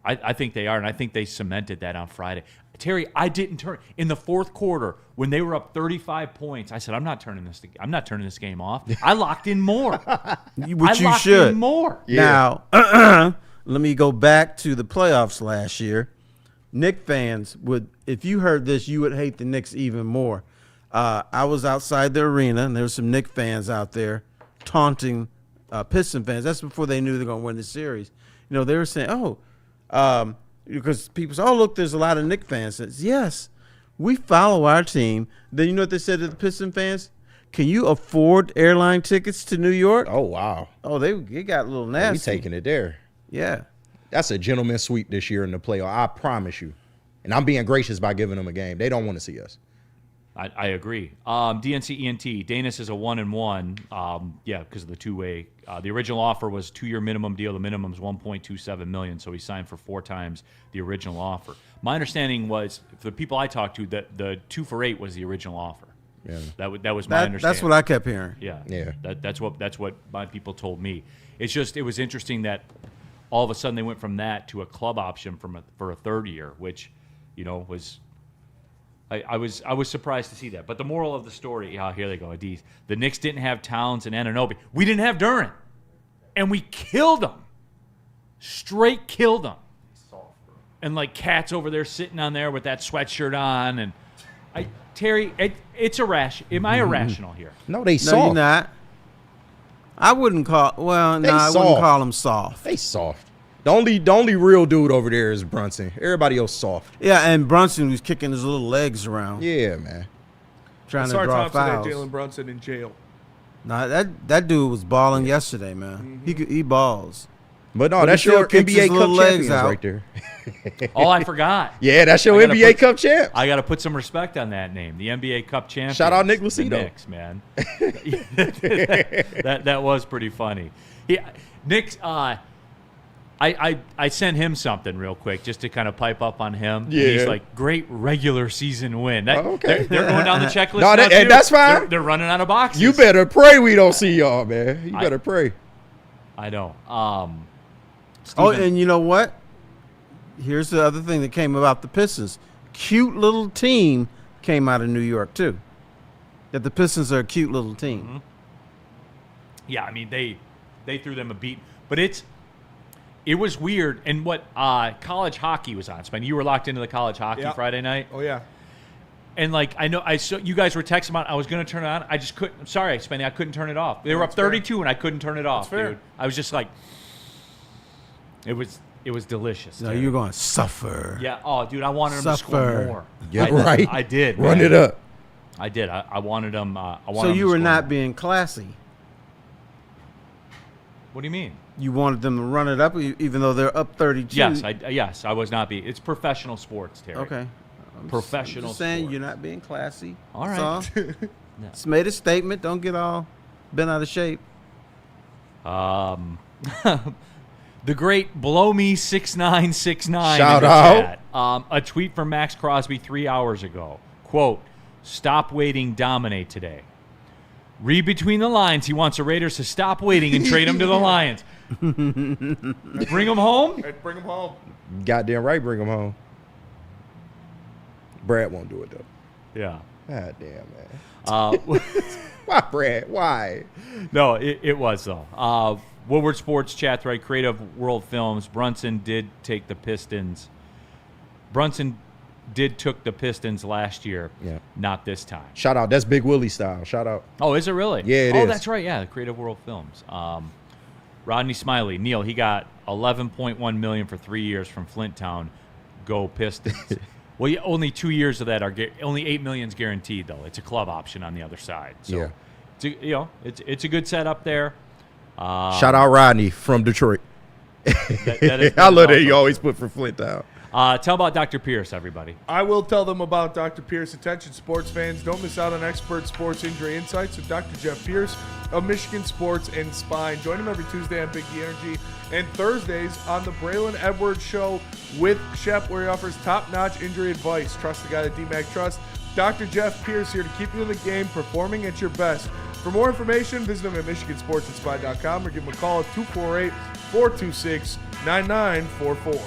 I think they are, and I think they cemented that on Friday. Terry, I didn't turn in the fourth quarter when they were up 35 points. I said, I'm not turning this game off. I locked in more. Which you should. In more. Now, let me go back to the playoffs last year. Knicks fans would, if you heard this, you would hate the Knicks even more. I was outside the arena, and there were some Knicks fans out there taunting Piston fans. That's before they knew they were going to win the series. You know, they were saying, because people say, look, there's a lot of Knicks fans. Says, yes, we follow our team. Then you know what they said to the Piston fans? Can you afford airline tickets to New York? Oh, wow. Oh, they got a little nasty. We taking it there. Yeah. That's a gentleman's sweep this year in the playoff. I promise you. And I'm being gracious by giving them a game. They don't want to see us. I agree. DNC ENT, Daniss is a 1-1. Because of the two-way. The original offer was 2-year minimum deal. The minimum is $1.27 million, so he signed for 4 times the original offer. My understanding was, for the people I talked to, that the 2 for $8 was the original offer. Yeah, that was my understanding. That's what I kept hearing. Yeah. That's what my people told me. It's just it was interesting that all of a sudden they went from that to a club option for a 3rd year, which, was. I was surprised to see that. But the moral of the story, here they go, Adiz. The Knicks didn't have Towns and Anunoby. We didn't have Duren. And we killed them. Straight killed them. And like cats over there sitting on there with that sweatshirt on. And Terry, it's irrational. Am I irrational here? No, they soft. No, you're not. I wouldn't call, I wouldn't call them soft. They soft. The only real dude over there is Brunson. Everybody else soft. Yeah, and Brunson was kicking his little legs around. Yeah, man. Trying to draw fouls. Jalen Brunson in jail. Nah, that dude was balling yesterday, man. Mm-hmm. He balls. But no, that's your NBA Cup champions right there. I forgot. Yeah, that's your NBA Cup champ. I got to put some respect on that name. The NBA Cup champion. Shout out Nick Lucido. The Knicks, man. that was pretty funny. Knicks. I sent him something real quick just to kind of pipe up on him. Yeah. And he's like, great regular season win. Okay. They're going down the checklist. No, and that's fine. They're running out of boxes. You better pray we don't see y'all, man. You better pray. I know. And you know what? Here's the other thing that came about the Pistons. Cute little team came out of New York, too. That the Pistons are a cute little team. Mm-hmm. Yeah, I mean, they threw them a beat. But it was weird. And what college hockey was on, Spen. You were locked into the college hockey Friday night. Oh, yeah. And, I saw you guys were texting about I was going to turn it on. I just couldn't. I'm sorry, Spenny. I couldn't turn it off. They were up 32, and I couldn't turn it off, dude. I was just like, it was delicious. No, you're going to suffer. Yeah. Oh, dude, I wanted them to score more. Yeah, right. I did. Run it up. I did. I wanted them. So you were not being classy. What do you mean? You wanted them to run it up, even though they're up 32. Yes, I was not being. It's professional sports, Terry. Okay. Professional. I'm just saying sports. you're not being classy. All right. It's made a statement. Don't get all bent out of shape. The great Blow Me 6969. Shout out. A tweet from Maxx Crosby 3 hours ago. Quote, "Stop waiting, dominate today." Read between the lines. He wants the Raiders to stop waiting and trade him to the Lions. Bring him home? Hey, bring him home. Goddamn right, bring him home. Brad won't do it, though. Yeah. God damn, man. Why, Brad? Why? No, it was, though. Woodward Sports Chat Thread, Creative World Films. Brunson did take the Pistons. Took the Pistons last year. Yeah. Not this time. Shout out. That's Big Willie style. Shout out. Oh, is it really? Yeah, it is. Oh, that's right. Yeah, the Creative World Films. Rodney Smiley. Neal, he got $11.1 million for 3 years from Flint Town. Go Pistons. Well, only 2 years of that are only $8 million is guaranteed, though. It's a club option on the other side. So, it's a good setup there. Shout out Rodney from Detroit. That I love that you always put for Flint Town. Tell about Dr. Pierce, everybody. I will tell them about Dr. Pierce. Attention, sports fans. Don't miss out on expert sports injury insights with Dr. Jeff Pierce of Michigan Sports and Spine. Join him every Tuesday on Big D Energy and Thursdays on the Braylon Edwards Show with Shep, where he offers top-notch injury advice. Trust the guy that DMAC trusts. Dr. Jeff Pierce here to keep you in the game, performing at your best. For more information, visit him at MichiganSportsAndSpine.com or give him a call at 248-426-9944.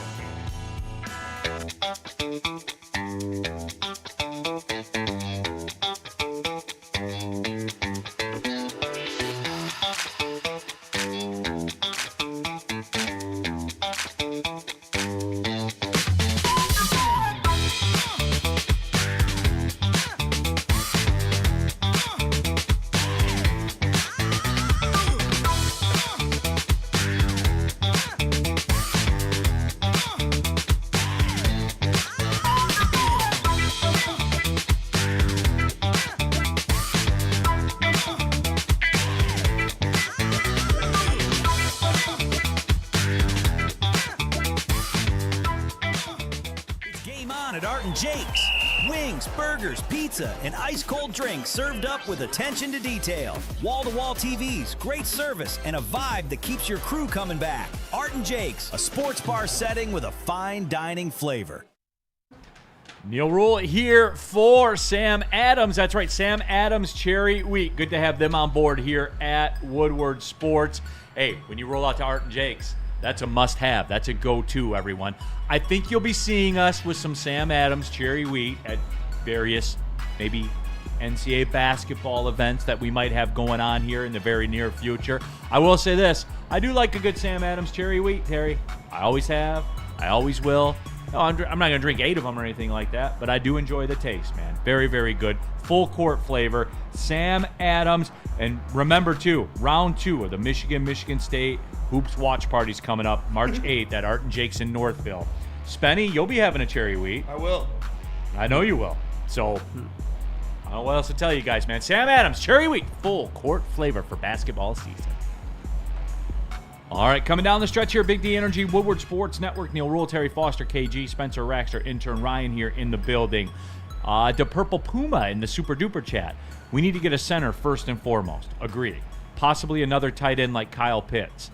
Jake's. Wings, burgers, pizza, and ice-cold drinks served up with attention to detail. Wall-to-wall TVs, great service, and a vibe that keeps your crew coming back. Art and Jake's, a sports bar setting with a fine dining flavor. Neal Ruhl here for Sam Adams. That's right, Sam Adams Cherry Week. Good to have them on board here at Woodward Sports. Hey, when you roll out to Art and Jake's, that's a must-have. That's a go-to, everyone. I think you'll be seeing us with some Sam Adams Cherry Wheat at various, maybe NCAA basketball events that we might have going on here in the very near future. I will say this. I do like a good Sam Adams Cherry Wheat, Terry. I always have. I always will. No, I'm not going to drink 8 of them or anything like that, but I do enjoy the taste, man. Very, very good. Full court flavor. Sam Adams. And remember, too, round 2 of the Michigan State Hoops Watch Party's coming up March 8th at Art and Jake's in Northville. Spenny, you'll be having a cherry wheat. I will. I know you will. So, I don't know what else to tell you guys, man. Sam Adams, cherry wheat, full court flavor for basketball season. All right, coming down the stretch here, Big D Energy, Woodward Sports Network, Neal Ruhl, Terry Foster, KG, Spencer Raxter, intern Ryan here in the building. The Purple Puma in the Super Duper chat. We need to get a center first and foremost. Agree. Possibly another tight end like Kyle Pitts.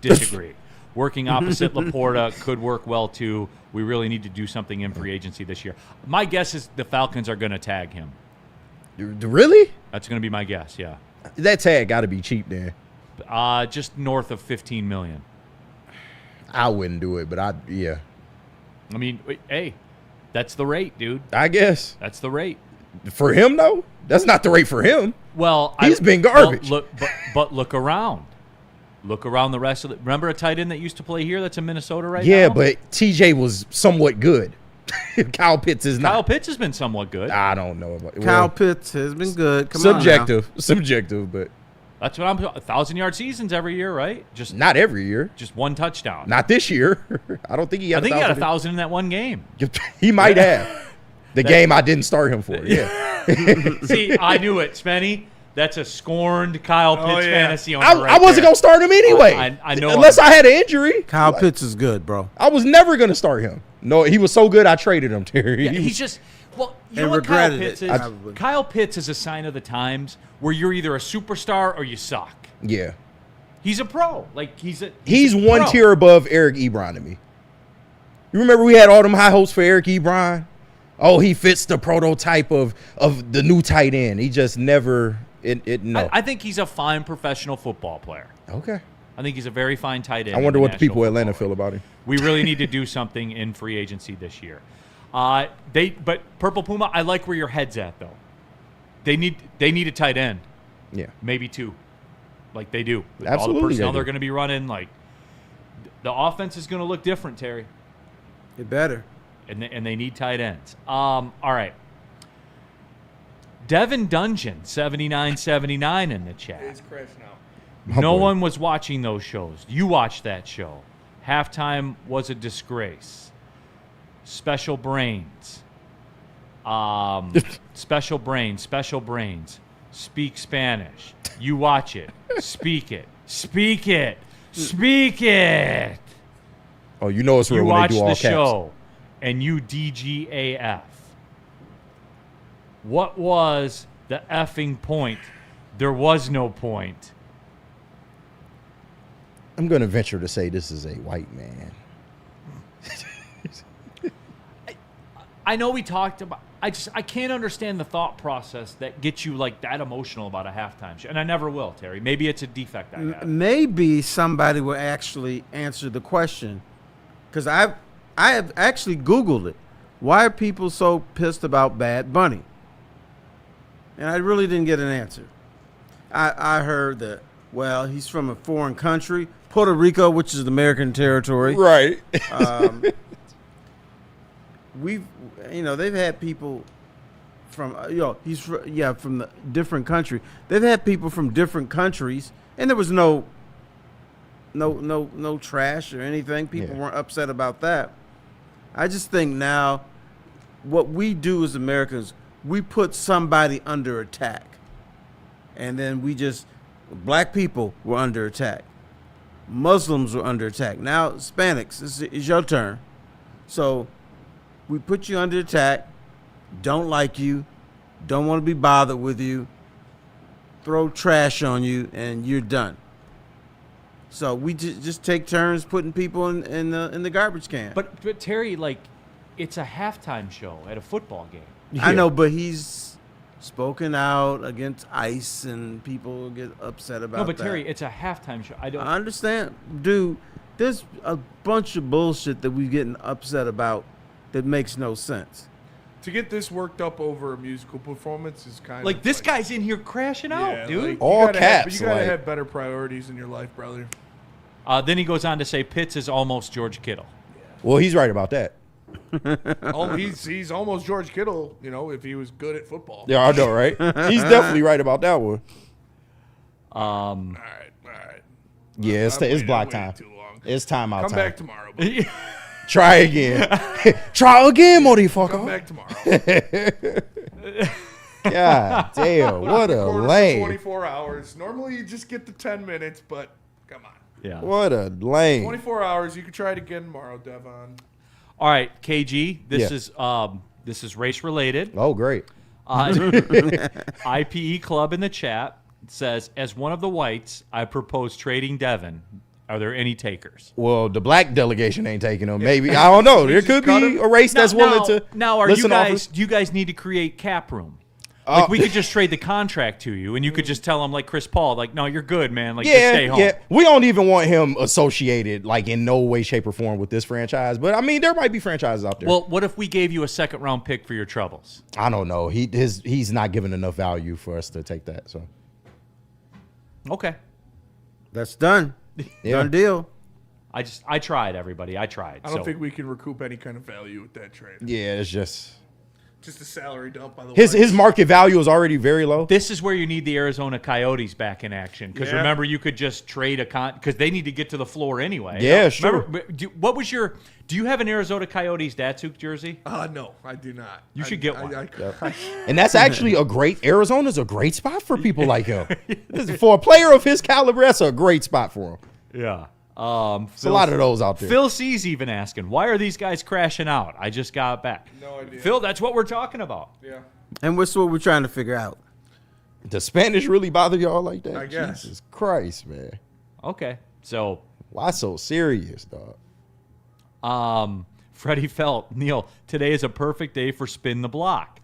Disagree. Working opposite Laporta could work well, too. We really need to do something in free agency this year. My guess is the Falcons are going to tag him. Really? That's going to be my guess, yeah. That tag got to be cheap then. Just north of $15 million. I wouldn't do it, but yeah. I mean, hey, that's the rate, dude. I guess. That's the rate. For him, though? That's not the rate for him. Well, he's been garbage. Well, but look around. Look around the rest of the. Remember a tight end that used to play here that's in Minnesota right now? Yeah, but TJ was somewhat good. Kyle Pitts is not. Kyle Pitts has been somewhat good. I don't know about Kyle Pitts has been good. Come subjective, on now. Subjective, but that's what I'm. 1,000-yard seasons every year, right? Just not every year. Just one touchdown. Not this year. I don't think he. I think he had 1,000 in that one game. He might have. The game I didn't start him for. Yeah. See, I knew it, Spenny. That's a scorned Kyle Pitts fantasy. I wasn't going to start him anyway. I know. Unless I had an injury. Kyle Pitts is good, bro. I was never going to start him. No, he was so good I traded him, Terry. Yeah, he's just, well, you know what Kyle Pitts is? Kyle Pitts is a sign of the times where you're either a superstar or you suck. Yeah. He's a pro. Like, he's one pro. tier above Eric Ebron to me. You remember we had all them high hopes for Eric Ebron? Oh, he fits the prototype of the new tight end. He just never... No. I think he's a fine professional football player. Okay. I think he's a very fine tight end. I wonder what the people in Atlanta feel about him. We really need to do something in free agency this year. But Purple Puma, I like where your head's at though. They need a tight end. Yeah. Maybe 2. Like they do. With Absolutely. All the personnel they're going to be running, like the offense is going to look different, Terry. It better. And they need tight ends. All right. Devin Dungeon, 7979 in the chat. It's crashing out. No one was watching those shows. You watched that show. Halftime was a disgrace. Special Brains. Special Brains. Speak Spanish. You watch it. Speak it. Speak it. Speak it. Oh, you know it's real you when they do all watch the caps. show, and you DGAF. What was the effing point? There was no point. I'm going to venture to say this is a white man. I know we talked about. I can't understand the thought process that gets you like that emotional about a halftime show, and I never will, Terry. Maybe it's a defect I have. Maybe somebody will actually answer the question, because I have actually Googled it. why are people so pissed about Bad Bunny? And I really didn't get an answer. I heard that, well, he's from a foreign country, Puerto Rico, which is American territory. Right. They've had people from, from the different country. They've had people from different countries, and there was no trash or anything. People weren't upset about that. I just think now what we do as Americans, we put somebody under attack. And then black people were under attack. Muslims were under attack. Now Hispanics, it's your turn. So we put you under attack, don't like you, don't want to be bothered with you, throw trash on you, and you're done. So we just take turns putting people in the garbage can. But Terry, like, it's a halftime show at a football game. I know, but he's spoken out against ICE, and people get upset about that. No, but Terry, it's a halftime show. I understand. Dude, there's a bunch of bullshit that we're getting upset about that makes no sense. To get this worked up over a musical performance is kind of like this guy's in here crashing out, dude. Like, all caps. You gotta have better priorities in your life, brother. Then he goes on to say Pitts is almost George Kittle. Well, he's right about that. He's almost George Kittle, if he was good at football. Yeah, I know, right? He's definitely right about that one. All right. Yeah, it's block time. Too long. It's timeout time. Come back tomorrow. Buddy. Try again. Try again, motherfucker. Come back tomorrow. God damn, what a lame. 24 hours. Normally you just get the 10 minutes, but come on. Yeah. What a lame. 24 hours. You can try it again tomorrow, Devon. All right, KG. This is race related. Oh, great. IPE Club in the chat says, as one of the whites, I propose trading Devin. Are there any takers? Well, the black delegation ain't taking them. Maybe. I don't know. There could be a race that's willing to. Now, do you guys need to create cap room? Like, we could just trade the contract to you, and you could just tell him, like Chris Paul, like, no, you're good, man. Like, just stay home. Yeah, we don't even want him associated, like, in no way, shape, or form with this franchise. But, I mean, there might be franchises out there. Well, what if we gave you a second-round pick for your troubles? I don't know. He's not giving enough value for us to take that. So, okay. That's done. Done deal. I tried, everybody. I tried. I don't think we can recoup any kind of value with that trade. Yeah, it's just a salary dump, by the way. His market value is already very low. This is where you need the Arizona Coyotes back in action. Because remember, you could just trade because they need to get to the floor anyway. Yeah, sure. Remember, do you have an Arizona Coyotes Datsuk jersey? No, I do not. You should get one. And that's actually Arizona's a great spot for people like him. For a player of his caliber, that's a great spot for him. Yeah. There's a lot of those out there. Phil C's even asking, why are these guys crashing out? I just got back. No idea. Phil, that's what we're talking about. Yeah. And what's what we're trying to figure out. Does Spanish really bother y'all like that? I guess. Jesus Christ, man. Okay. So why so serious, dog? Freddie Felt, Neal, today is a perfect day for spin the block.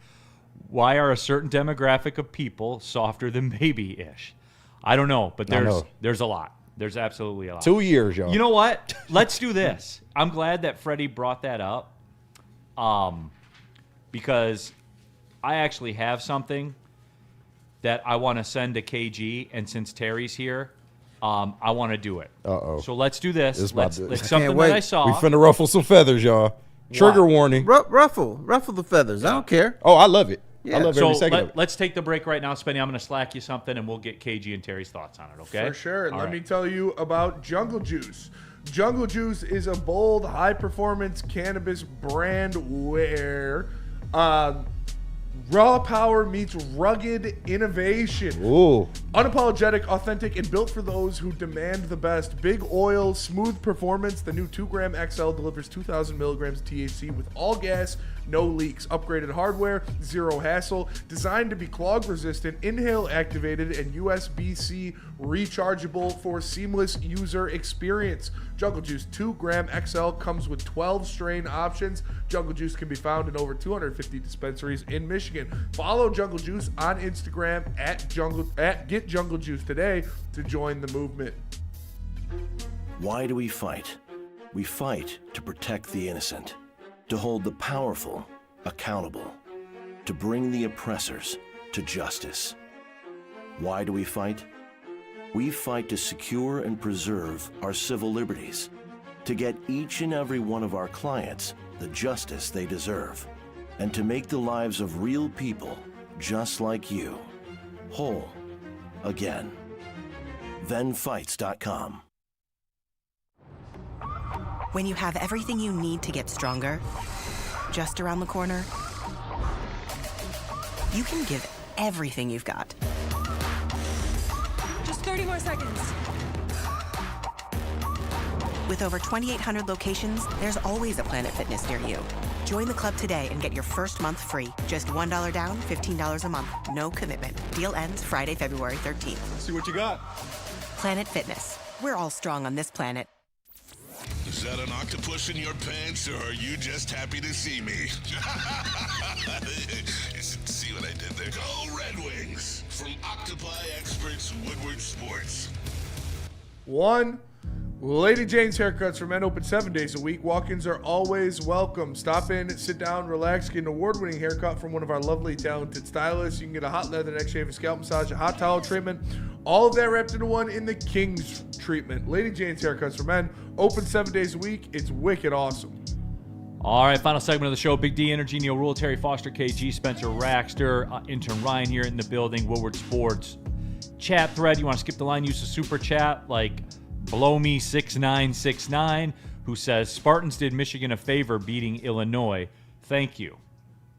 Why are a certain demographic of people softer than baby-ish? I don't know, but there's a lot. There's absolutely a lot. 2 years, y'all. You know what? Let's do this. I'm glad that Freddie brought that up, because I actually have something that I want to send to KG, and since Terry's here, I want to do it. Uh-oh. So let's do this. It's I something can't wait. that I saw. We finna ruffle some feathers, y'all. Trigger warning. Ruffle the feathers. I don't care. Oh, I love it. Yeah. I love every second of it. Let's take the break right now, Spenny. I'm going to slack you something, and we'll get KG and Terry's thoughts on it, okay? For sure. And All let right. me tell you about Jungle Juice. Jungle Juice is a bold, high-performance cannabis brand where raw power meets rugged innovation. Ooh. Unapologetic, authentic, and built for those who demand the best. Big oil, smooth performance. The new 2-gram XL delivers 2,000 milligrams of THC with all gas, no leaks. Upgraded hardware, zero hassle. Designed to be clog resistant, inhale activated, and USB-C rechargeable for seamless user experience. Jungle Juice 2-gram XL comes with 12 strain options. Jungle Juice can be found in over 250 dispensaries in Michigan. Follow Jungle Juice on Instagram at Get Jungle Juice today to join the movement. Why do we fight? We fight to protect the innocent, to hold the powerful accountable, to bring the oppressors to justice. Why do we fight? We fight to secure and preserve our civil liberties, to get each and every one of our clients the justice they deserve, and to make the lives of real people just like you whole again. ThenFights.com. When you have everything you need to get stronger just around the corner, you can give everything you've got. Just 30 more seconds. With over 2,800 locations, there's always a Planet Fitness near you. Join the club today and get your first month free. Just $1 down, $15 a month. No commitment. Deal ends Friday, February 13th. See what you got. Planet Fitness. We're all strong on this planet. Is that an octopus in your pants, or are you just happy to see me? See what I did there? Go Red Wings! From Octopi Experts Woodward Sports. Lady Jane's Haircuts for men open 7 days a week. Walk-ins are always welcome. Stop in, sit down, relax, get an award-winning haircut from one of our lovely, talented stylists. You can get a hot leather neck shave, a scalp massage, a hot towel treatment. All of that wrapped into one in the King's treatment. Lady Jane's Haircuts for men open 7 days a week. It's wicked awesome. All right, final segment of the show. Big D Energy, Neal, Ruhl, Terry Foster, KG, Spencer Raxter, intern Ryan here in the building. Woodward Sports chat thread. You want to skip the line? Use the super chat like Blow Me 6969, who says Spartans did Michigan a favor beating Illinois. Thank you.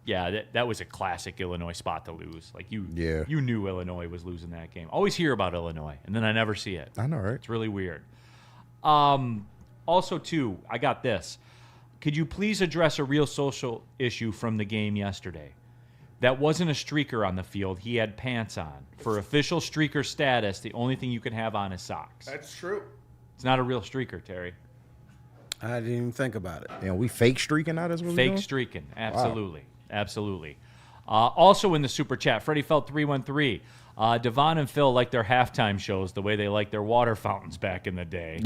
Yeah, that was a classic Illinois spot to lose. Like you knew Illinois was losing that game. Always hear about Illinois, and then I never see it. I know, right? It's really weird. Also, too, I got this. Could you please address a real social issue from the game yesterday? That wasn't a streaker on the field. He had pants on. For official streaker status, the only thing you can have on is socks. That's true. It's not a real streaker, Terry. I didn't even think about it. And we fake streaking out as well. Fake streaking. Absolutely. Wow. Absolutely. Also in the super chat, Freddie Felt 313. Devon and Phil like their halftime shows the way they like their water fountains back in the day.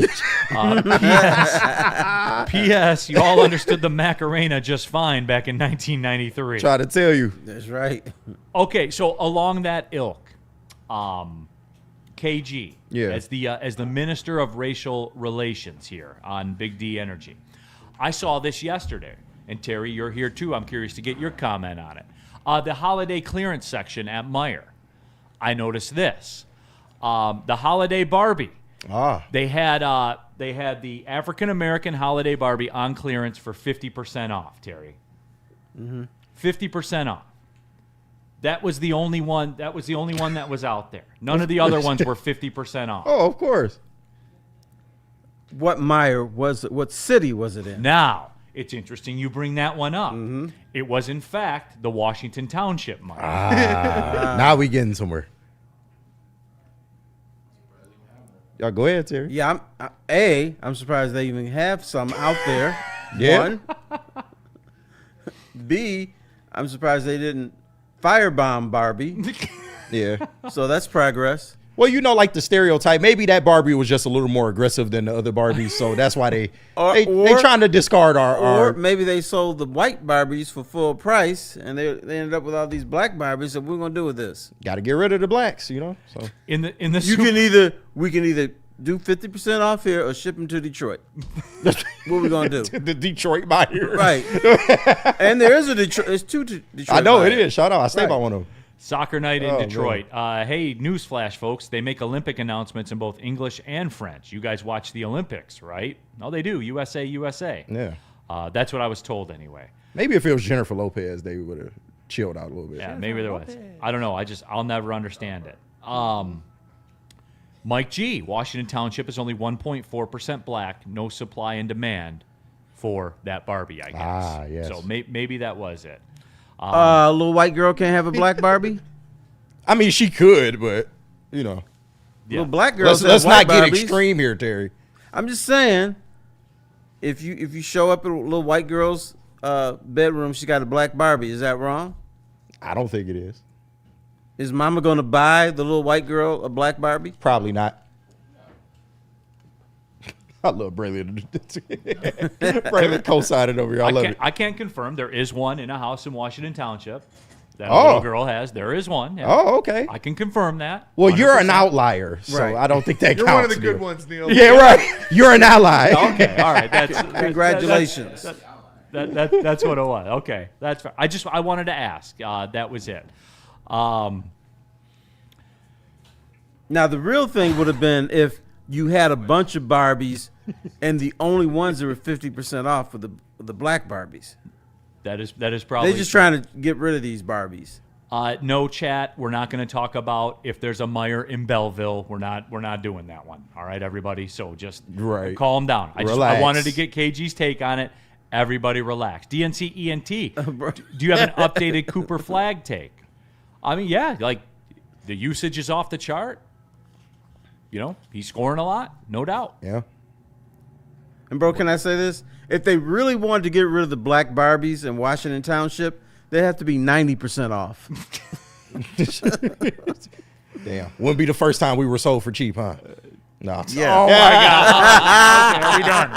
P.S. You all understood the Macarena just fine back in 1993. Try to tell you. That's right. Okay, so along that ilk, KG, as the Minister of Racial Relations here on Big D Energy, I saw this yesterday. And Terry, you're here too. I'm curious to get your comment on it. The holiday clearance section at Meijer. I noticed this. The holiday Barbie. They had the African American holiday Barbie on clearance for 50% off, Terry. 50% off. That was the only one. That was the only one that was out there. None of the other ones were 50% off. Oh, of course. What Meijer was it? What city was it in? Now, it's interesting you bring that one up. It was, in fact, the Washington Township Meijer. Now we getting somewhere. Y'all go ahead, Terry. Yeah, I'm surprised they even have some out there. Yeah. One. B, I'm surprised they didn't firebomb Barbie. Yeah. So that's progress. Well, you know, like the stereotype, maybe that Barbie was just a little more aggressive than the other Barbies, so that's why they trying to discard our. Or maybe they sold the white Barbies for full price, and they ended up with all these black Barbies. So what are we gonna do with this? Got to get rid of the blacks, you know. So we can either do 50% off here or ship them to Detroit. What are we gonna do? The Detroit buyer, right? And there is a Detroit. There's two Detroit. I know buyers. it is. Shout out! I stay by one of them. Soccer night in Detroit. Hey, newsflash, folks. They make Olympic announcements in both English and French. You guys watch the Olympics, right? No, they do. USA, USA. Yeah. That's what I was told anyway. Maybe if it was Jennifer Lopez, they would have chilled out a little bit. Yeah, maybe there was. I don't know. I'll never understand it. Mike G. Washington Township is only 1.4% black. No supply and demand for that Barbie, I guess. Yes. So maybe that was it. A little white girl can't have a black Barbie? I mean, she could, but, you know. Yeah. Little black girls Let's not get Barbies. extreme here, Terry. I'm just saying, if you show up at a little white girl's bedroom, she got a black Barbie. Is that wrong? I don't think it is. Is mama going to buy the little white girl a black Barbie? Probably not. I love Braylon. Braylon co-sided over here. I love it. I can't confirm. There is one in a house in Washington Township that a little girl has. There is one. Yeah. Oh, okay. I can confirm that. Well, 100%. you're an outlier, so I don't think that You're counts. one of the good Neal. ones, Neal. Yeah, right. You're an ally. Okay, all right. That's Congratulations. That's what it was. Okay, that's fair. I wanted to ask. That was it. Now the real thing would have been if you had a bunch of Barbies, and the only ones that were 50% off were the black Barbies. That is probably. They're just trying to get rid of these Barbies. No chat. We're not going to talk about if there's a Meijer in Belleville. We're not doing that one. All right, everybody. So just calm down. I wanted to get KG's take on it. Everybody relax. DNC ENT. Do you have an updated Cooper Flag take? I mean, yeah, like the usage is off the chart. You know, he's scoring a lot, no doubt. Yeah. And bro, can I say this? If they really wanted to get rid of the black Barbies in Washington Township, they have to be 90% off. Damn. Wouldn't be the first time we were sold for cheap, huh? No. Yeah. Oh my God.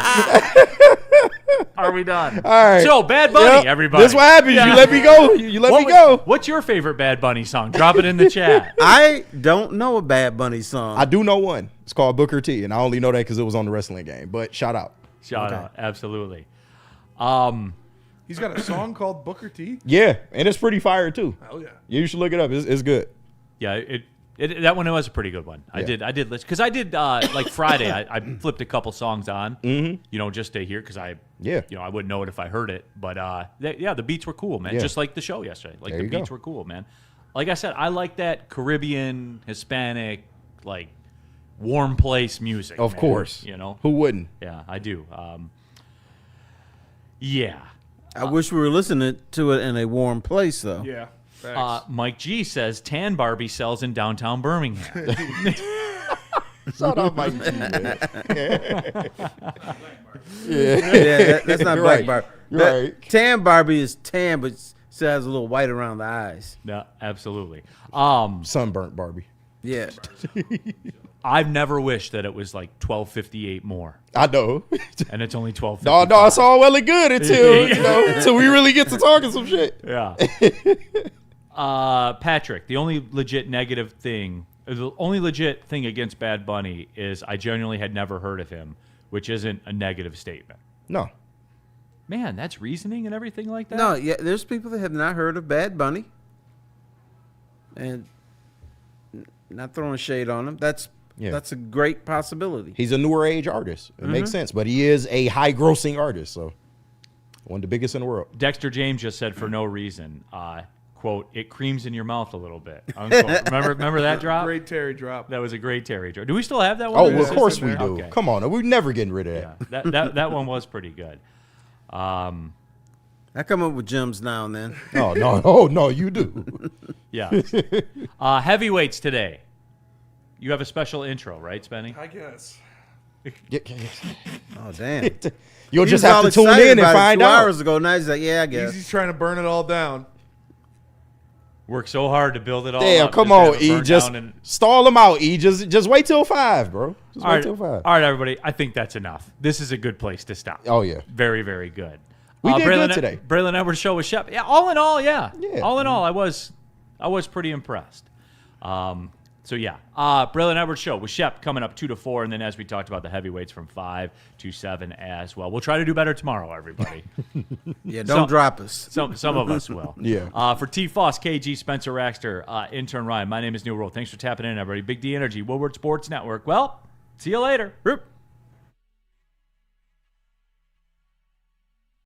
Okay, are we done? All right. So, Bad Bunny, everybody. This is what happens. You let me go. You let me go. What's your favorite Bad Bunny song? Drop it in the chat. I don't know a Bad Bunny song. I do know one. It's called Booker T, and I only know that because it was on the wrestling game. But shout out. Shout out. Absolutely. He's got a song called Booker T. Yeah, and it's pretty fire too. Hell yeah. You should look it up. It's good. Yeah, that one was a pretty good one. I did listen because I did like Friday. I flipped a couple songs on, you know, just to hear because I wouldn't know it if I heard it. But the beats were cool, man. Yeah. Just like the show yesterday. Like There the you beats go. were cool, man. Like I said, I like that Caribbean, Hispanic, like warm place music. Of man. course. You know Who wouldn't? Yeah, I do. Yeah. I wish we were listening to it in a warm place, though. Yeah. Mike G says Tan Barbie sells in downtown Birmingham. Shout out Mike G, man. That's not You're black right. Barbie. You're right. Tan Barbie is tan, but still has a little white around the eyes. Yeah, absolutely. Sunburnt Barbie. Yeah. I've never wished that it was like 12:58 more. I know. And it's only 12:55. No, it's all well and good until we really get to talking some shit. Yeah. Patrick, the only legit thing against Bad Bunny is I genuinely had never heard of him, which isn't a negative statement. No. Man, that's reasoning and everything like that? No, yeah, there's people that have not heard of Bad Bunny. And not throwing shade on him. That's a great possibility. He's a newer age artist. It makes sense, but he is a high grossing artist, so one of the biggest in the world. Dexter James just said for no reason, quote, it creams in your mouth a little bit. Unquote. remember that drop? Great Terry drop. That was a great Terry drop. Do we still have that one? Oh, well, of course we do. Okay. Come on, we're never getting rid of that. Yeah, that one was pretty good. I come up with gems now and then. No, you do. Yeah. Heavyweights today. You have a special intro, right, Spenny? I guess. Oh, damn. You'll He just was have all to tune excited in and about it find 2 out. hours ago. Now he's like, yeah, I guess. He's trying to burn it all down. Worked so hard to build it all Damn, up. come just to have on, it E. burn Just down and- stall them out, E. Just wait till 5, bro. Just wait till 5. All right, everybody. I think that's enough. This is a good place to stop. Oh, yeah. Very, very good. We did good today. Braylon Edwards show with Shep. Yeah, all in all, yeah. Yeah. All in all, I was pretty impressed. So yeah, Braylon Edwards show with Shep coming up 2 to 4, and then as we talked about the heavyweights from 5 to 7 as well. We'll try to do better tomorrow, everybody. Yeah, don't drop us. Some of us will. Yeah. For T. Foss, KG, Spencer Raxter, intern Ryan. My name is Neal Ruhl. Thanks for tapping in, everybody. Big D Energy, Woodward Sports Network. Well, see you later.